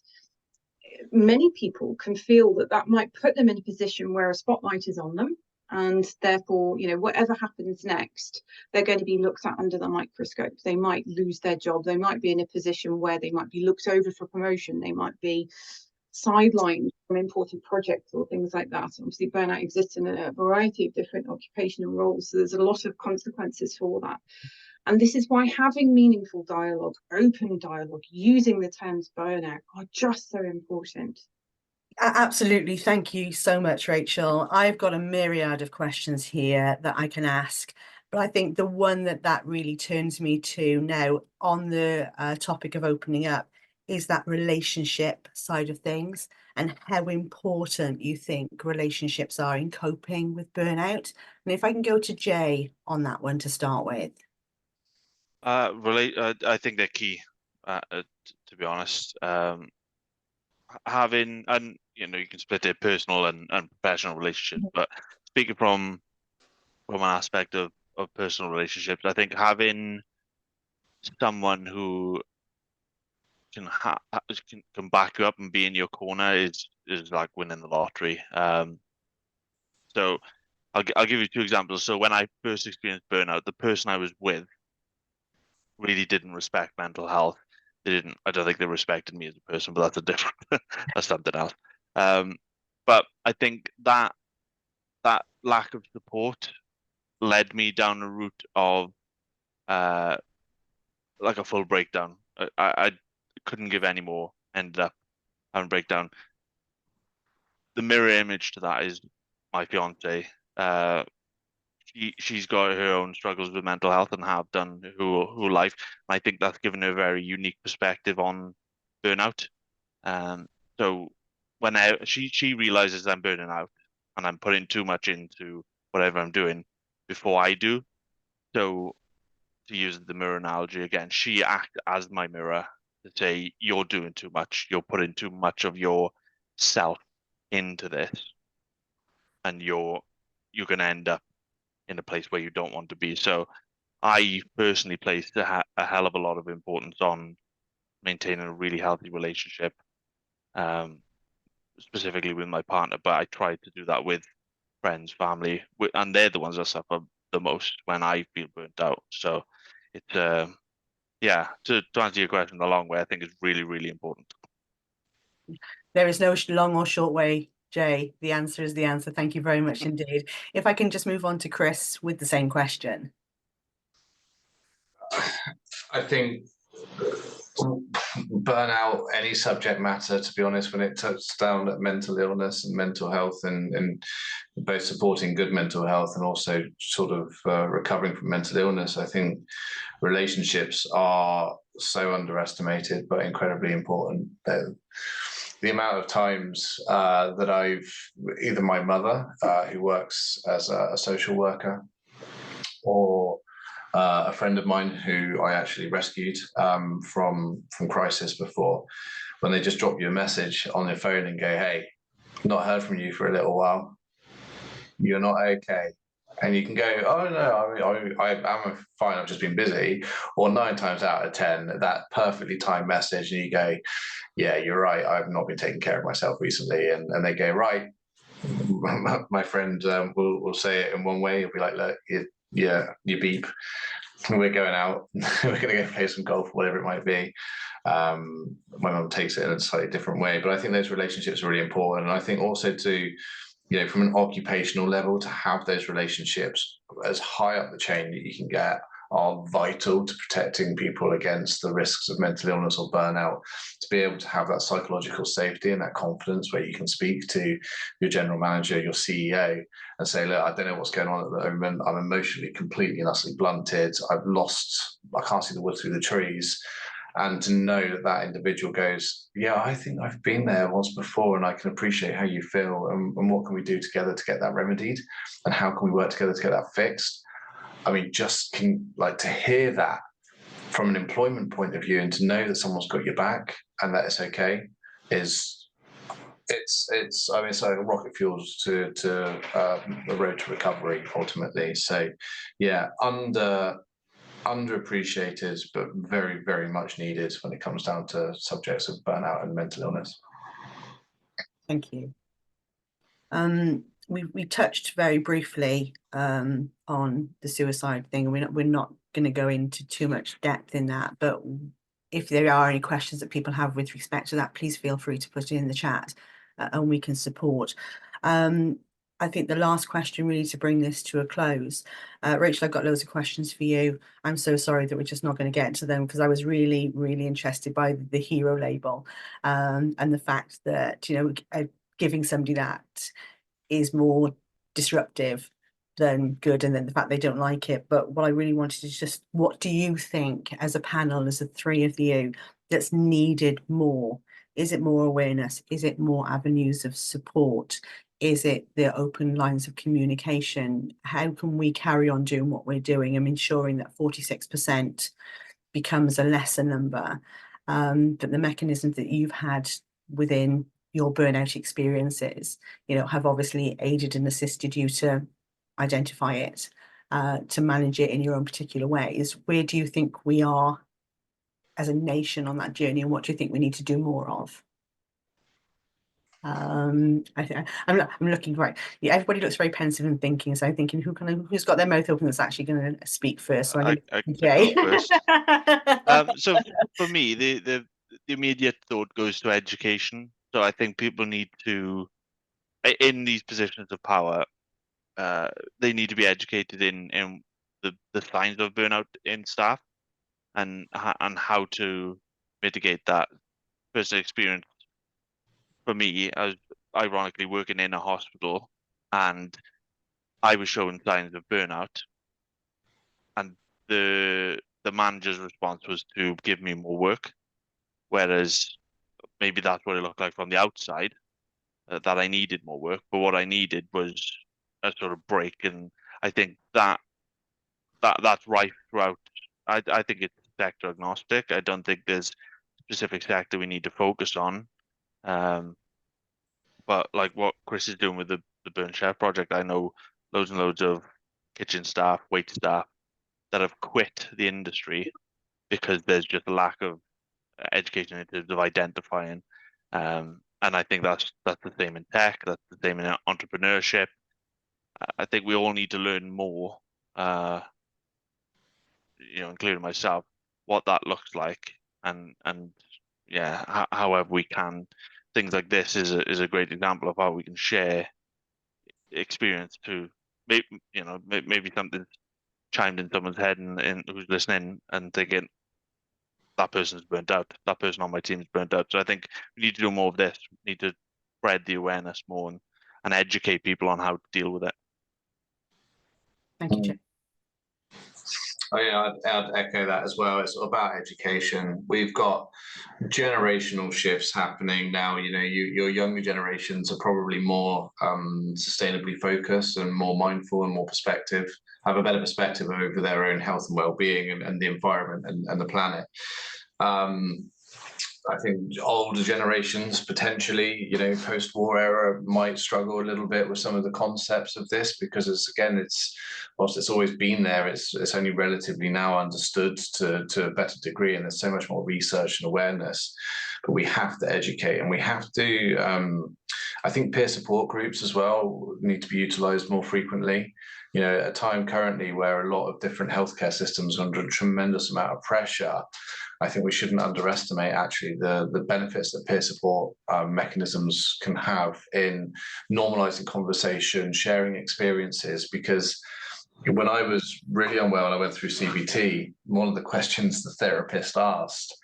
many people can feel that might put them in a position where a spotlight is on them, and therefore, whatever happens next, they're going to be looked at under the microscope. They might lose their job. They might be in a position where they might be looked over for promotion. They might be sidelined from important projects or things like that. Obviously, burnout exists in a variety of different occupational roles, so there's a lot of consequences for that. And this is why having meaningful dialogue, open dialogue, using the terms burnout are just so important. Absolutely. Thank you so much, Rachel. I've got a myriad of questions here that I can ask, but I think the one that really turns me to now on the topic of opening up is that relationship side of things, and how important you think relationships are in coping with burnout. And if I can go to Jay on that one to start with. I think they're key, to be honest. Having, and you can split it personal and professional relationships, but speaking from an aspect of personal relationships, I think having someone who can back you up and be in your corner is like winning the lottery. So I'll give you two examples. So when I first experienced burnout, the person I was with really didn't respect mental health. I don't think they respected me as a person, but that's that's something else. but I think that lack of support led me down a route of like a full breakdown. I couldn't give any more. Ended up having a breakdown. The mirror image to that is my fiance. She's got her own struggles with mental health and have done her whole life. And I think that's given her a very unique perspective on burnout. So when she realizes I'm burning out and I'm putting too much into whatever I'm doing before I do. So to use the mirror analogy again, she acts as my mirror to say, you're doing too much, you're putting too much of yourself into this, and you're going to end up in a place where you don't want to be. So I personally place a hell of a lot of importance on maintaining a really healthy relationship, specifically with my partner, but I try to do that with friends, family, and they're the ones that suffer the most when I feel burnt out. So it's yeah, to answer your question the long way, I think it's really, really important. There is no long or short way, Jay. The answer is the answer. Thank you very much indeed. If I can just move on to Chris with the same question. I think burnout, any subject matter, to be honest, when it touches down at mental illness and mental health, and both supporting good mental health and also sort of recovering from mental illness, I think relationships are so underestimated but incredibly important. The amount of times that I've either my mother, who works as a social worker, or a friend of mine who I actually rescued from crisis before, when they just drop you a message on their phone and go, "Hey, not heard from you for a little while. You're not okay." And you can go, "Oh no, I'm fine. I've just been busy." Or 9 times out of 10, that perfectly timed message, and you go, "Yeah, you're right. I've not been taking care of myself recently." And they go, "Right." My friend will say it in one way. He'll be like, "Look, you beep. We're going out. We're going to go play some golf, whatever it might be." My mum takes it in a slightly different way, but I think those relationships are really important. And I think also to, from an occupational level, to have those relationships as high up the chain that you can get are vital to protecting people against the risks of mental illness or burnout. To be able to have that psychological safety and that confidence where you can speak to your general manager, your CEO, and say, "Look, I don't know what's going on at the moment. I'm emotionally completely and utterly blunted. I can't see the wood through the trees." And to know that that individual goes, "Yeah, I think I've been there once before and I can appreciate how you feel, and what can we do together to get that remedied, and how can we work together to get that fixed?" I mean, to hear that from an employment point of view, and to know that someone's got your back and that it's okay, it's like rocket fuels to the road to recovery ultimately. So yeah, underappreciated, but very, very much needed when it comes down to subjects of burnout and mental illness. Thank you. We touched very briefly on the suicide thing, and we're not going to go into too much depth in that. But if there are any questions that people have with respect to that, please feel free to put it in the chat, and we can support. I think the last question, really, to bring this to a close, Rachel, I've got loads of questions for you. I'm so sorry that we're just not going to get to them, because I was really, really interested by the hero label, and the fact that giving somebody that is more disruptive than good, and then the fact they don't like it. But what I really wanted to just, what do you think as a panel, as the three of you, that's needed more? Is it more awareness? Is it more avenues of support? Is it the open lines of communication? How can we carry on doing what we're doing and ensuring that 46% becomes a lesser number? But the mechanisms that you've had within your burnout experiences, have obviously aided and assisted you to identify it, to manage it in your own particular ways. Where do you think we are as a nation on that journey, and what do you think we need to do more of? I'm looking right. Yeah, everybody looks very pensive and thinking. So I'm thinking, who's got their mouth open that's actually going to speak first? So I'm I Jay. go first. So for me, the immediate thought goes to education. So I think people need to in these positions of power, they need to be educated in the signs of burnout in staff and how to mitigate that. Personal experience for me, I was ironically working in a hospital, and I was showing signs of burnout, and the manager's response was to give me more work, whereas maybe that's what it looked like from the outside, that I needed more work, but what I needed was a sort of break, and I think that's rife throughout. I think it's sector agnostic. I don't think there's a specific sector we need to focus on. But like what Chris is doing with the Burn Chef project, I know loads and loads of kitchen staff, wait staff that have quit the industry because there's just a lack of education in terms of identifying. And I think that's the same in tech, that's the same in entrepreneurship. I think we all need to learn more, including myself, what that looks like, and yeah, however we can. Things like this is a great example of how we can share experience to maybe something chimed in someone's head and who's listening and thinking that person's burnt out, that person on my team is burnt out. So I think we need to do more of this. We need to spread the awareness more and educate people on how to deal with it. Thank you, Jim. Oh yeah, I'd echo that as well. It's about education. We've got generational shifts happening now. Your younger generations are probably more sustainably focused and more mindful and more perspective, have a better perspective over their own health and well-being and the environment and the planet. I think older generations potentially, post-war era might struggle a little bit with some of the concepts of this because whilst it's always been there, it's only relatively now understood to a better degree, and there's so much more research and awareness. But we have to educate, and we have to. I think peer support groups as well need to be utilised more frequently. At a time currently where a lot of different healthcare systems are under a tremendous amount of pressure, I think we shouldn't underestimate actually the benefits that peer support mechanisms can have in normalizing conversation, sharing experiences. Because when I was really unwell and I went through CBT, one of the questions the therapist asked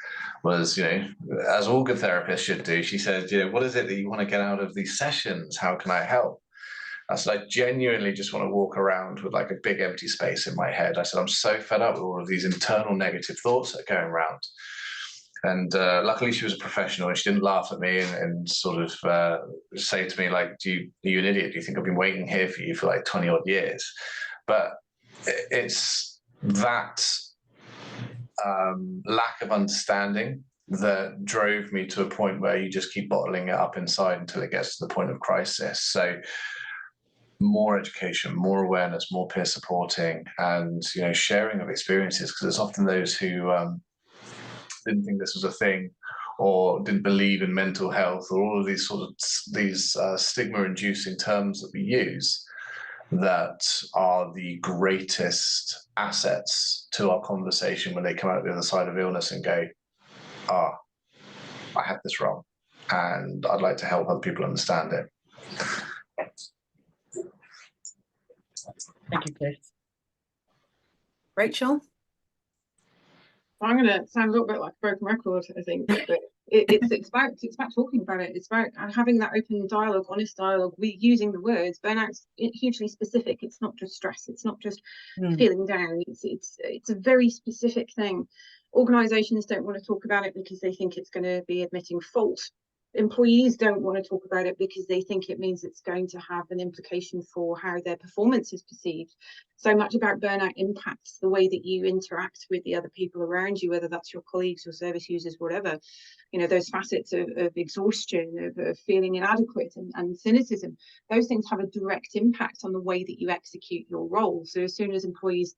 was, as all good therapists should do, she said, what is it that you want to get out of these sessions? How can I help? I said, I genuinely just want to walk around with like a big empty space in my head. I said, I'm so fed up with all of these internal negative thoughts that are going around. And luckily she was a professional and she didn't laugh at me and sort of say to me, like, are you an idiot? Do you think I've been waiting here for you for like 20 odd years? But it's that lack of understanding that drove me to a point where you just keep bottling it up inside until it gets to the point of crisis. So more education, more awareness, more peer supporting, and sharing of experiences, because it's often those who didn't think this was a thing or didn't believe in mental health or all of these stigma-inducing terms that we use that are the greatest assets to our conversation when they come out the other side of illness and go, I had this wrong and I'd like to help other people understand it. Thank you, Chris. Rachel? I'm going to sound a little bit like a broken record, I think, but it's about talking about it. It's about having that open dialogue, honest dialogue. We're using the words. Burnout's hugely specific. It's not just stress. It's not just feeling down. It's a very specific thing. Organisations don't want to talk about it because they think it's going to be admitting fault. Employees don't want to talk about it because they think it means it's going to have an implication for how their performance is perceived. So much about burnout impacts the way that you interact with the other people around you, whether that's your colleagues, your service users, whatever. Those facets of exhaustion, of feeling inadequate and cynicism, those things have a direct impact on the way that you execute your role. So as soon as employees,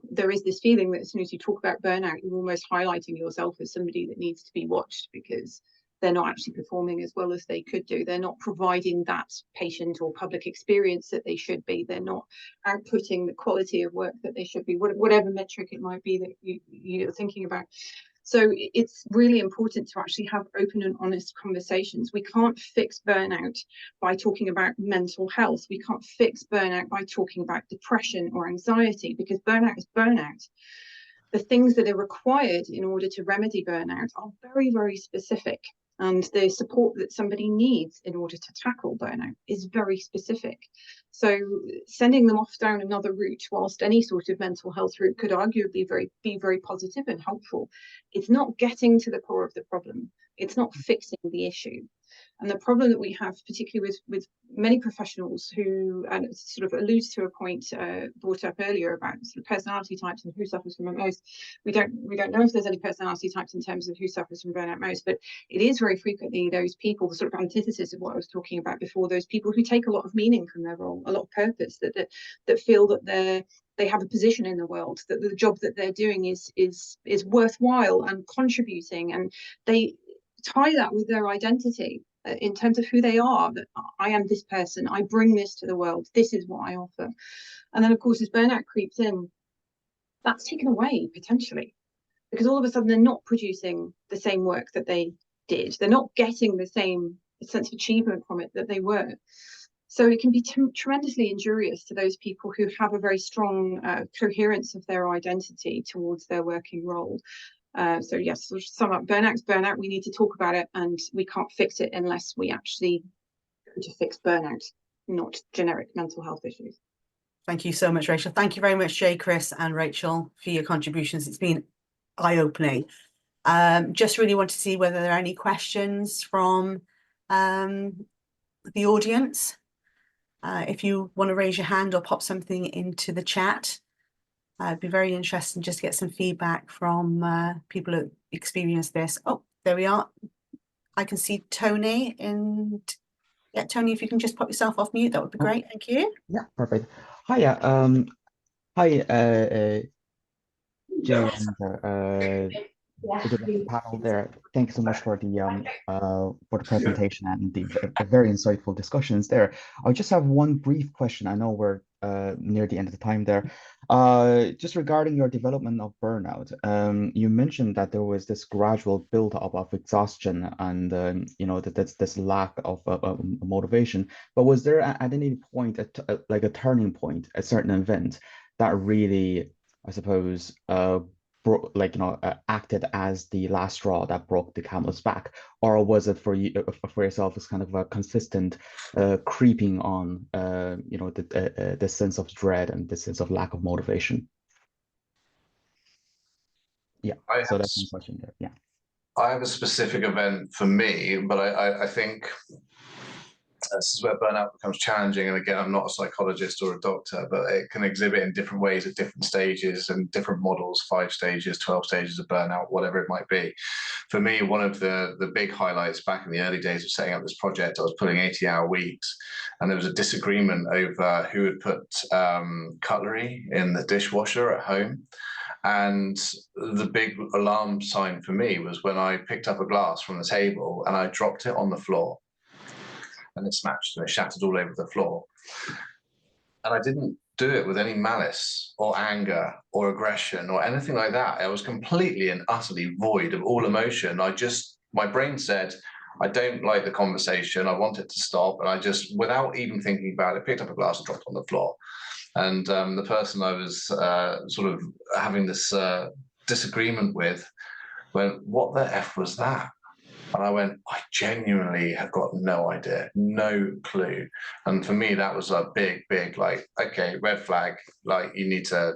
there is this feeling that as soon as you talk about burnout, you're almost highlighting yourself as somebody that needs to be watched because they're not actually performing as well as they could do. They're not providing that patient or public experience that they should be. They're not outputting the quality of work that they should be, whatever metric it might be that you're thinking about. So it's really important to actually have open and honest conversations. We can't fix burnout by talking about mental health. We can't fix burnout by talking about depression or anxiety, because burnout is burnout. The things that are required in order to remedy burnout are very, very specific. And the support that somebody needs in order to tackle burnout is very specific. So sending them off down another route, whilst any sort of mental health route could arguably be very positive and helpful, it's not getting to the core of the problem. It's not fixing the issue. And the problem that we have, particularly with many professionals who, and it sort of alludes to a point brought up earlier about sort of personality types and who suffers from it most. We don't know if there's any personality types in terms of who suffers from burnout most, but it is very frequently those people, the sort of antithesis of what I was talking about before, those people who take a lot of meaning from their role, a lot of purpose, that feel that they have a position in the world, that the job that they're doing is worthwhile and contributing, and they tie that with their identity in terms of who they are, that I am this person, I bring this to the world, this is what I offer. And then of course as burnout creeps in, that's taken away potentially, because all of a sudden they're not producing the same work that they did, they're not getting the same sense of achievement from it that they were. So it can be tremendously injurious to those people who have a very strong coherence of their identity towards their working role. So yes, so sum up, burnout's burnout. We need to talk about it, and we can't fix it unless we actually go to fix burnout, not generic mental health issues. Thank you so much, Rachel. Thank you very much, Jay, Chris, and Rachel, for your contributions. It's been eye-opening. Just really want to see whether there are any questions from the audience. If you want to raise your hand or pop something into the chat. It'd be very interesting just to get some feedback from people who experience this. Oh, there we are. I can see Tony, and yeah, Tony, if you can just pop yourself off mute, that would be great. Thank you. Yeah, perfect. Hi, Jay and the panel there. Thank you so much for the presentation and the very insightful discussions there. I just have one brief question. I know we're near the end of the time there. Just regarding your development of burnout, you mentioned that there was this gradual build-up of exhaustion and you know that that's this lack of motivation. But was there at any point like a turning point, a certain event that really, I suppose, acted as the last straw that broke the camel's back, or was it for you, for yourself, as kind of a consistent creeping on, you know, the sense of dread and the sense of lack of motivation? Yeah, so that's my question there. Yeah, I have a specific event for me, but I think this is where burnout becomes challenging. And again, I'm not a psychologist or a doctor, but it can exhibit in different ways at different stages and different models, 5 stages, 12 stages of burnout, whatever it might be. For me, one of the big highlights back in the early days of setting up this project, I was putting 80-hour weeks, and there was a disagreement over who had put cutlery in the dishwasher at home. And the big alarm sign for me was when I picked up a glass from the table and I dropped it on the floor. And it smashed and it shattered all over the floor. And I didn't do it with any malice or anger or aggression or anything like that. I was completely and utterly void of all emotion. My brain said, I don't like the conversation. I want it to stop. And I just, without even thinking about it, picked up a glass and dropped it on the floor. And the person I was sort of having this disagreement with went, what the F was that? And I went, I genuinely have got no idea, no clue. And for me, that was a big, like, okay, red flag. Like, you need to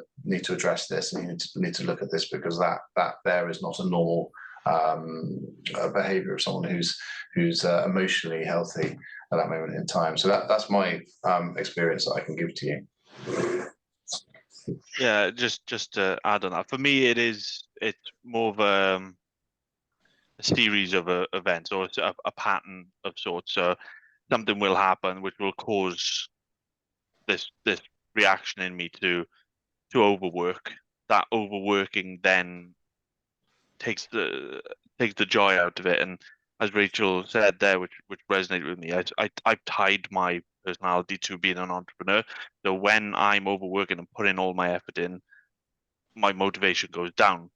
address this, and you need to look at this, because that there is not a normal behavior of someone who's emotionally healthy at that moment in time. So that's my experience that I can give to you. Yeah, just to add on that, for me, it's more of a series of events, or a pattern of sorts. So something will happen which will cause this reaction in me to overwork. That overworking then takes the joy out of it. And as Rachel said there, which resonated with me, I've tied my personality to being an entrepreneur. So when I'm overworking and putting all my effort in, my motivation goes down.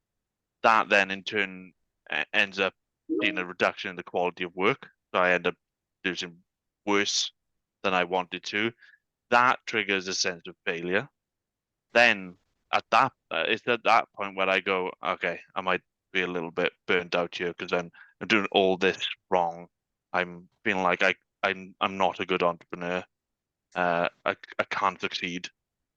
that then in turn ends up being a reduction in the quality of work. So I end up doing worse than I wanted to. That triggers a sense of failure. Then it's at that point where I go, okay, I might be a little bit burnt out here because I'm doing all this wrong. I'm feeling like I'm not a good entrepreneur. I can't succeed,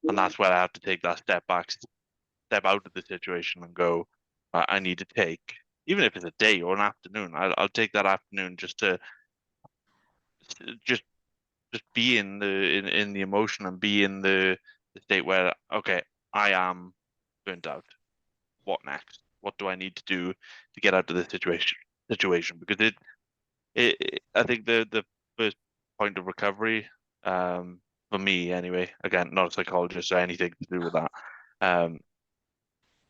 and that's where I have to take that step back, step out of the situation, and go. I need to take, even if it's a day or an afternoon. I'll take that afternoon just to just be in the emotion and be in the state where, okay, I am burnt out. What next? What do I need to do to get out of this situation? Because I think the first point of recovery, for me anyway, again, not a psychologist or anything to do with that,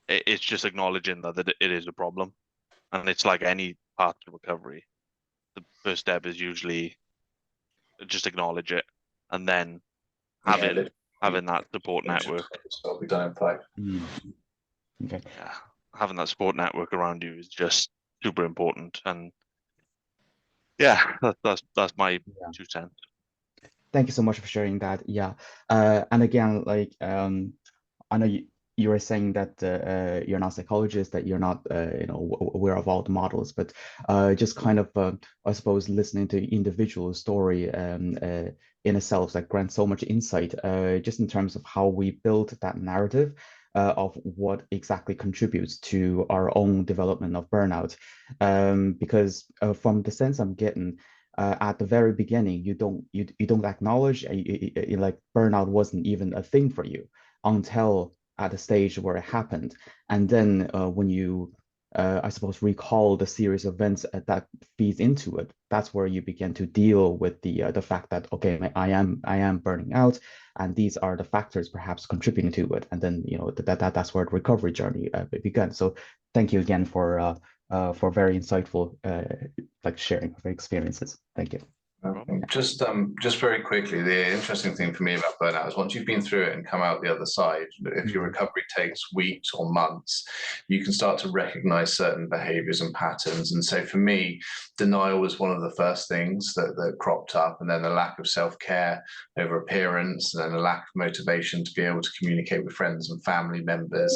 it's just acknowledging that it is a problem, and it's like any path to recovery. The first step is usually just acknowledge it, and then having that support network. So we don't have Okay. Yeah, having that support network around you is just super important, and yeah, that's my 2 cents. Thank you so much for sharing that. Yeah. And again, like I know you were saying that you're not a psychologist, that you're not aware of all the models, but just kind of I suppose listening to individual story in itself like grants so much insight just in terms of how we built that narrative of what exactly contributes to our own development of burnout. Because from the sense I'm getting, at the very beginning, you don't acknowledge like burnout wasn't even a thing for you until at the stage where it happened, and then when you I suppose recall the series of events that feeds into it, that's where you begin to deal with the fact that, okay, I am burning out, and these are the factors perhaps contributing to it, and then that's where the recovery journey began. So thank you again for very insightful like sharing of experiences. Thank you. Just very quickly, the interesting thing for me about burnout is once you've been through it and come out the other side, if your recovery takes weeks or months, you can start to recognize certain behaviors and patterns. And so for me, denial was one of the first things that cropped up, and then the lack of self-care over appearance, and then a lack of motivation to be able to communicate with friends and family members.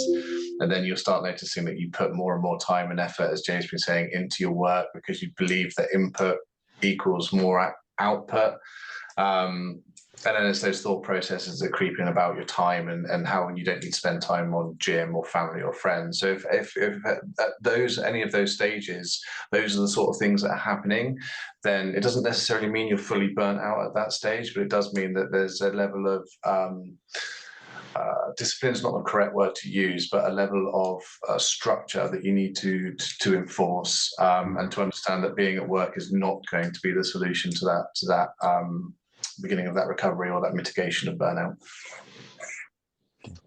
And then you'll start noticing that you put more and more time and effort, as James has been saying, into your work because you believe that input equals more output. And then it's those thought processes that creep in about your time and how you don't need to spend time on gym or family or friends. So if at any of those stages, those are the sort of things that are happening, then it doesn't necessarily mean you're fully burnt out at that stage, but it does mean that there's a level of discipline is not the correct word to use, but a level of structure that you need to enforce, and to understand that being at work is not going to be the solution to that beginning of that recovery or that mitigation of burnout.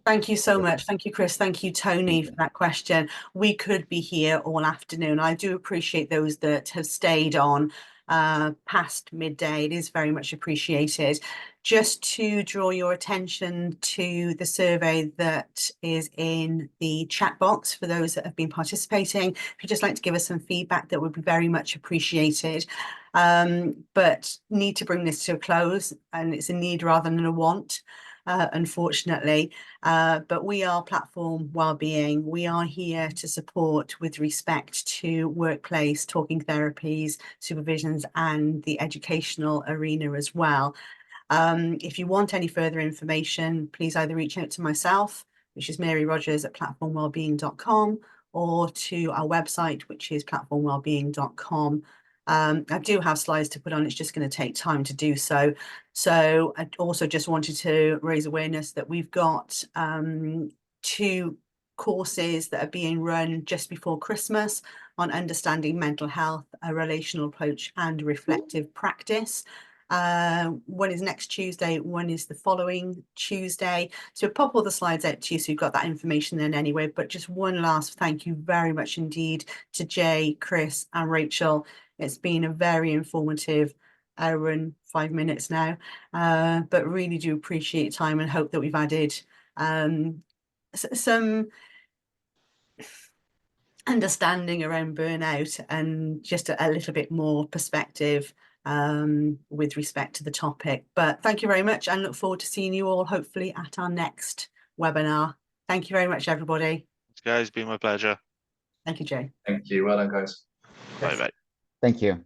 Thank you so much. Thank you, Chris. Thank you, Tony, for that question. We could be here all afternoon. I do appreciate those that have stayed on past midday. It is very much appreciated. Just to draw your attention to the survey that is in the chat box for those that have been participating. If you'd just like to give us some feedback, that would be very much appreciated. But need to bring this to a close, and it's a need rather than a want. Unfortunately, but we are Platform Wellbeing. We are here to support with respect to workplace talking therapies, supervisions, and the educational arena as well. If you want any further information, please either reach out to myself, which is Mary Rogers at platformwellbeing.com, or to our website, which is platformwellbeing.com. I do have slides to put on. It's just going to take time to do so. So I also just wanted to raise awareness that we've got 2 courses that are being run just before Christmas on understanding mental health, a relational approach, and reflective practice. One is next Tuesday, one is the following Tuesday. So we'll pop all the slides out to you so you've got that information then anyway. But just one last thank you very much indeed to Jay, Chris, and Rachel. It's been a very informative hour and 5 minutes now, but really do appreciate time and hope that we've added some understanding around burnout and just a little bit more perspective with respect to the topic. But thank you very much, and look forward to seeing you all hopefully at our next webinar. Thank you very much, everybody. Thanks, guys. Been my pleasure. Thank you, Joe. Thank you. Well done, guys. Bye bye. Thank you.